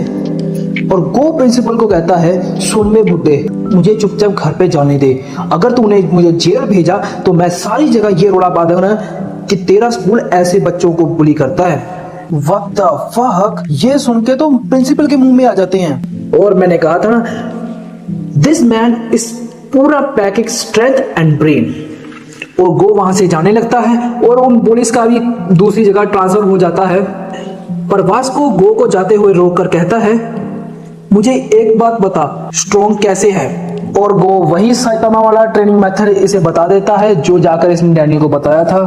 Speaker 4: और गो प्रिंसिपल को कहता है, सुन में बुड्ढे, मुझे चुपचाप घर पे जाने दे। अगर तूने मुझे जेल भेजा तो मैं सारी जगह ये रोड़ा बांध दूंगा कि तेरा स्कूल ऐसे बच्चों को बुली करता है। व्हाट द फक, ये सुन के तो प्रिंसिपल के मुंह में आ जाते हैं। और मैंने कहा था ना, दिस मैन इज पूरा पैकिंग स्ट्रेंथ एंड ब्रेन। और गो वहां से जाने लगता है, और उन पुलिस का भी दूसरी जगह ट्रांसफर हो जाता है। पर वास्को गो को जाते हुए रोक कर कहता है, मुझे एक बात बता, स्ट्रॉन्ग कैसे है? और गो वही साइतामा वाला ट्रेनिंग मेथड इसे बता देता है जो जाकर इसने डैनी को बताया था,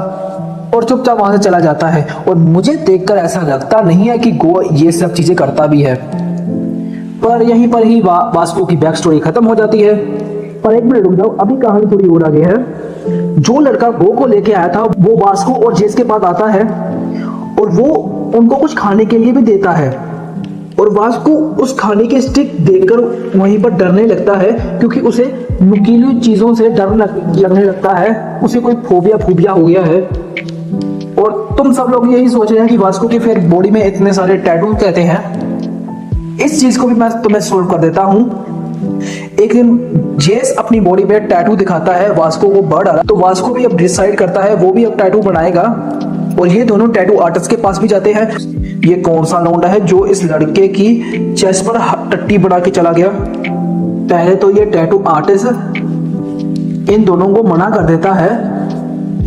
Speaker 4: और चुपचाप वहां से चला जाता है। और मुझे देखकर ऐसा लगता नहीं है कि गो ये सब चीजें करता भी है। पर यहीं पर ही वास्को की बैक स्टोरी खत्म हो जाती है। पर एक मिनट रुक जाओ, अभी कहानी थोड़ी और आगे है। जो लड़का गो को लेके आया था वो वास्को और जेस के पास आता है, और वो उनको कुछ खाने के लिए भी देता है। और वास्को उस खाने के स्टिक देखकर वहीं पर डरने लगता है, क्योंकि उसे नुकीली चीजों से डर लगने लगता है, उसे कोई फोबिया हो गया है। और तुम सब लोग यही सोच रहे हैं कि वास्को की फिर बॉडी में इतने सारे टैटू कहते हैं। इस चीज को भी मैं तुम्हें सोल्व कर देता हूं। एक दिन जेस अपनी बॉडी में टैटू दिखाता है वास्को को बर्ड आ रहा, तो वास्को भी अब डिसाइड करता है वो भी अब टैटू बनाएगा। और ये दोनों टैटू आर्टिस्ट के पास भी जाते हैं। ये कौन सा लौंडा है जो इस लड़के की चेस्ट पर टट्टी बना के चला गया? पहले तो ये टैटू आर्टिस्ट इन दोनों को मना कर देता है,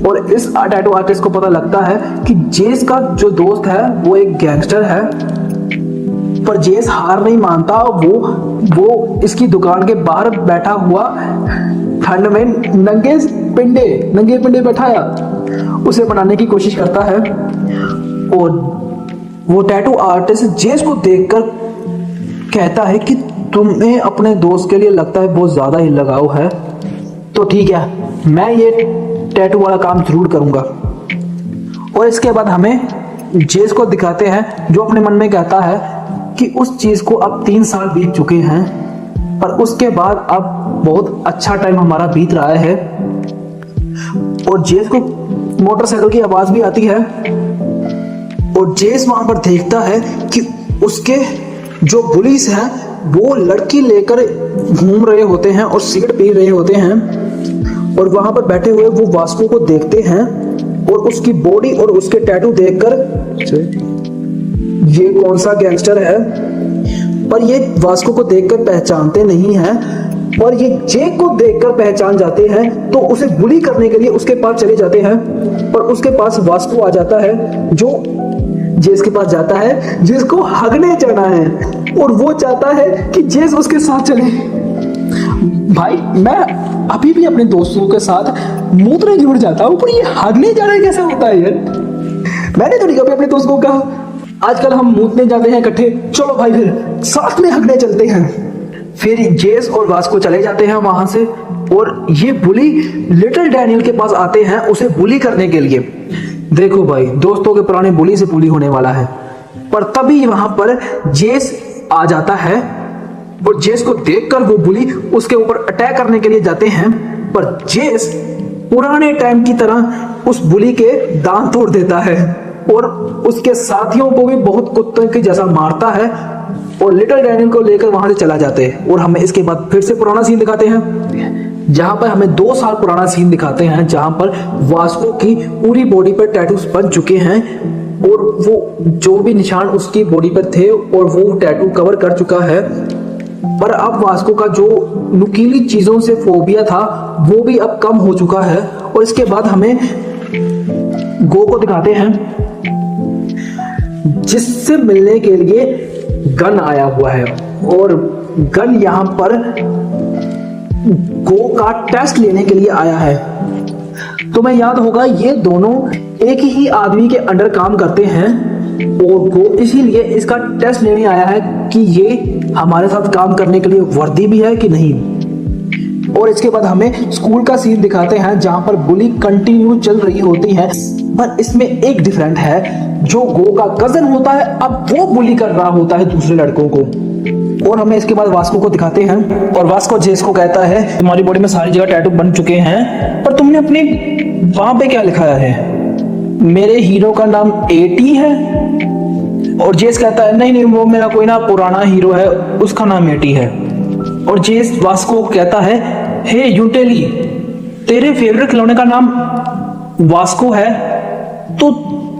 Speaker 4: और इस टैटू आर्टिस्ट को पता लगता है कि जेस का जो दोस्त है वो एक गैंगस्टर है। पर जेस हार नहीं मानता, वो इसकी दुकान के बाहर बैठा हुआ ठंड में नंगे पिंडे बैठाया उसे बनाने की कोशिश करता है। और वो टैटू आर्टिस्ट जेस को देखकर कहता है कि तुम्हें अपने दोस्त के लिए लगता है बहुत ज्यादा ही लगाव है, तो ठीक है, मैं ये टैटू वाला काम जरूर करूंगा। और इसके बाद हमें जेस को दिखाते हैं जो अपने मन में कहता है कि उस चीज को अब 3 साल बीत चुके हैं, पर उसके बाद अब बहुत अच्छा टाइम हमारा बीत रहा है। और जेस को मोटरसाइकिल की आवाज भी आती है और जेस वहां पर देखता है कि उसके जो पुलिस हैं वो लड़की लेकर घूम रहे होते हैं और सिगरेट पी रहे होते हैं, और वहां पर बैठे हुए वो वास्को को देखते हैं और उसकी बॉडी और उसके टैटू देखकर ये कौन सा गैंगस्टर है, पर ये वास्को को देखकर पहचानते नहीं हैं, और ये जेक को देखकर पहचान जाते हैं तो उसे बुली करने के लिए उसके पास चले जाते हैं। पर उसके पास वास्को आ जाता है जो जेस के पास जाता है, जिसको हगने जाना है, और वो चाहता है कि जेस उसके साथ चले।
Speaker 5: भाई मैं अभी भी अपने दोस्तों के साथ मूत्रने जरूर जाता हूँ, पर ये हगने जाना कैसे होता है यार? मैंने तो नहीं कभी अपने दोस्त को कहा आजकल हम मूतने जाते हैं इकट्ठे, चलो भाई फिर साथ में हगने चलते हैं।
Speaker 4: फिर जेस और वास्को चले जाते हैं वहां से, और ये बुली लिटिल डैनियल के पास आते हैं उसे बुली करने के लिए। देखो भाई, दोस्तों के पुराने बुली से बुली होने वाला है। पर तभी वहां पर जेस आ जाता है और जेस को देखकर वो बुली उसके ऊपर अटैक करने के लिए जाते हैं, पर जेस पुराने टाइम की तरह उस बुली के दांत तोड़ देता है और उसके साथियों को भी बहुत कुत्ते के जैसा मारता है, और लिटिल डैनियल को लेकर वहां से चला जाते हैं। और हमें इसके बाद फिर से पुराना सीन दिखाते हैं, जहां पर हमें 2 साल पुराना सीन दिखाते हैं, जहां पर वास्को की पूरी बॉडी पर टैटूज बन चुके हैं और वो जो भी निशान उसकी बॉडी पर थे और वो टैटू कवर कर चुका है। पर अब वास्को का जो नुकीली चीजों से फोबिया था वो भी अब कम हो चुका है। और इसके बाद हमें गो को दिखाते हैं जिससे मिलने के लिए गन आया हुआ है, और गन यहां पर गो का टेस्ट लेने के लिए आया है। तुम्हें याद होगा ये दोनों एक ही आदमी के अंडर काम करते हैं, और गो इसीलिए इसका टेस्ट लेने आया है कि ये हमारे साथ काम करने के लिए वर्दी भी है कि नहीं। और इसके बाद हमें स्कूल का सीन दिखाते हैं जहां पर बुली कंटिन्यू चल रही होती है, पर इसमें एक डिफरेंट है, जो गो का कजन होता है अब वो बुली कर रहा होता है दूसरे लड़कों को। और हमें इसके बाद वास्को को दिखाते हैं, और वास्को जेस को कहता है तुम्हारी बॉडी में सारी जगह टैटू बन चुके हैं, पर तुमने अपने वहां पे क्या लिखाया है? मेरे हीरो का नाम एटी है। और जेस कहता है नहीं नहीं, वो मेरा कोई ना पुराना हीरो है, उसका नाम एटी है। और जेस वास्को को कहता है हे यूटेली, तेरे फेवरेट खिलौने का नाम वास्को है, तो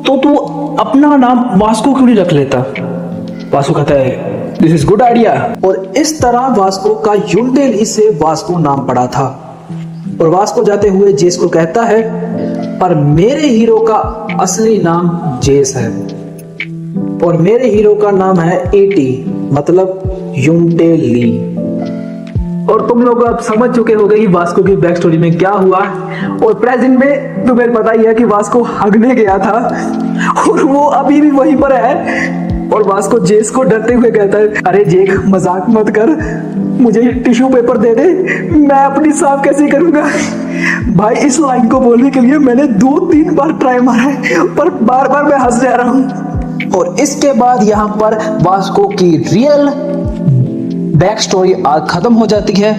Speaker 4: तू अपना नाम वास्को क्यों नहीं रख लेता? वास्को कहता है दिस इज गुड आइडिया। और इस तरह वास्को का यूटेली से वास्को नाम पड़ा था। और वास्को जाते हुए जेस को कहता है पर मेरे हीरो का असली नाम जेस है, और मेरे हीरो का नाम है एटी, मतलब यूटेली। और तुम लोग अब समझ चुके होंगे कि वास्को की बैक स्टोरी में क्या हुआ। और प्रेजेंट में तुम्हें पता ही है कि वास्को हगने गया था और वो अभी भी वहीं पर है। और वास्को जेस को डरते हुए कहता है अरे जेक मजाक मत कर, मुझे टिश्यू पेपर दे दे, मैं अपनी साफ कैसे करूंगा। भाई इस लाइन को बोलने के लिए मैंने 2-3 बार ट्राई मारा है, पर बार बार मैं हंस जा रहा हूं। और इसके बाद यहाँ पर वास्को की रियल बैक स्टोरी खत्म हो जाती है।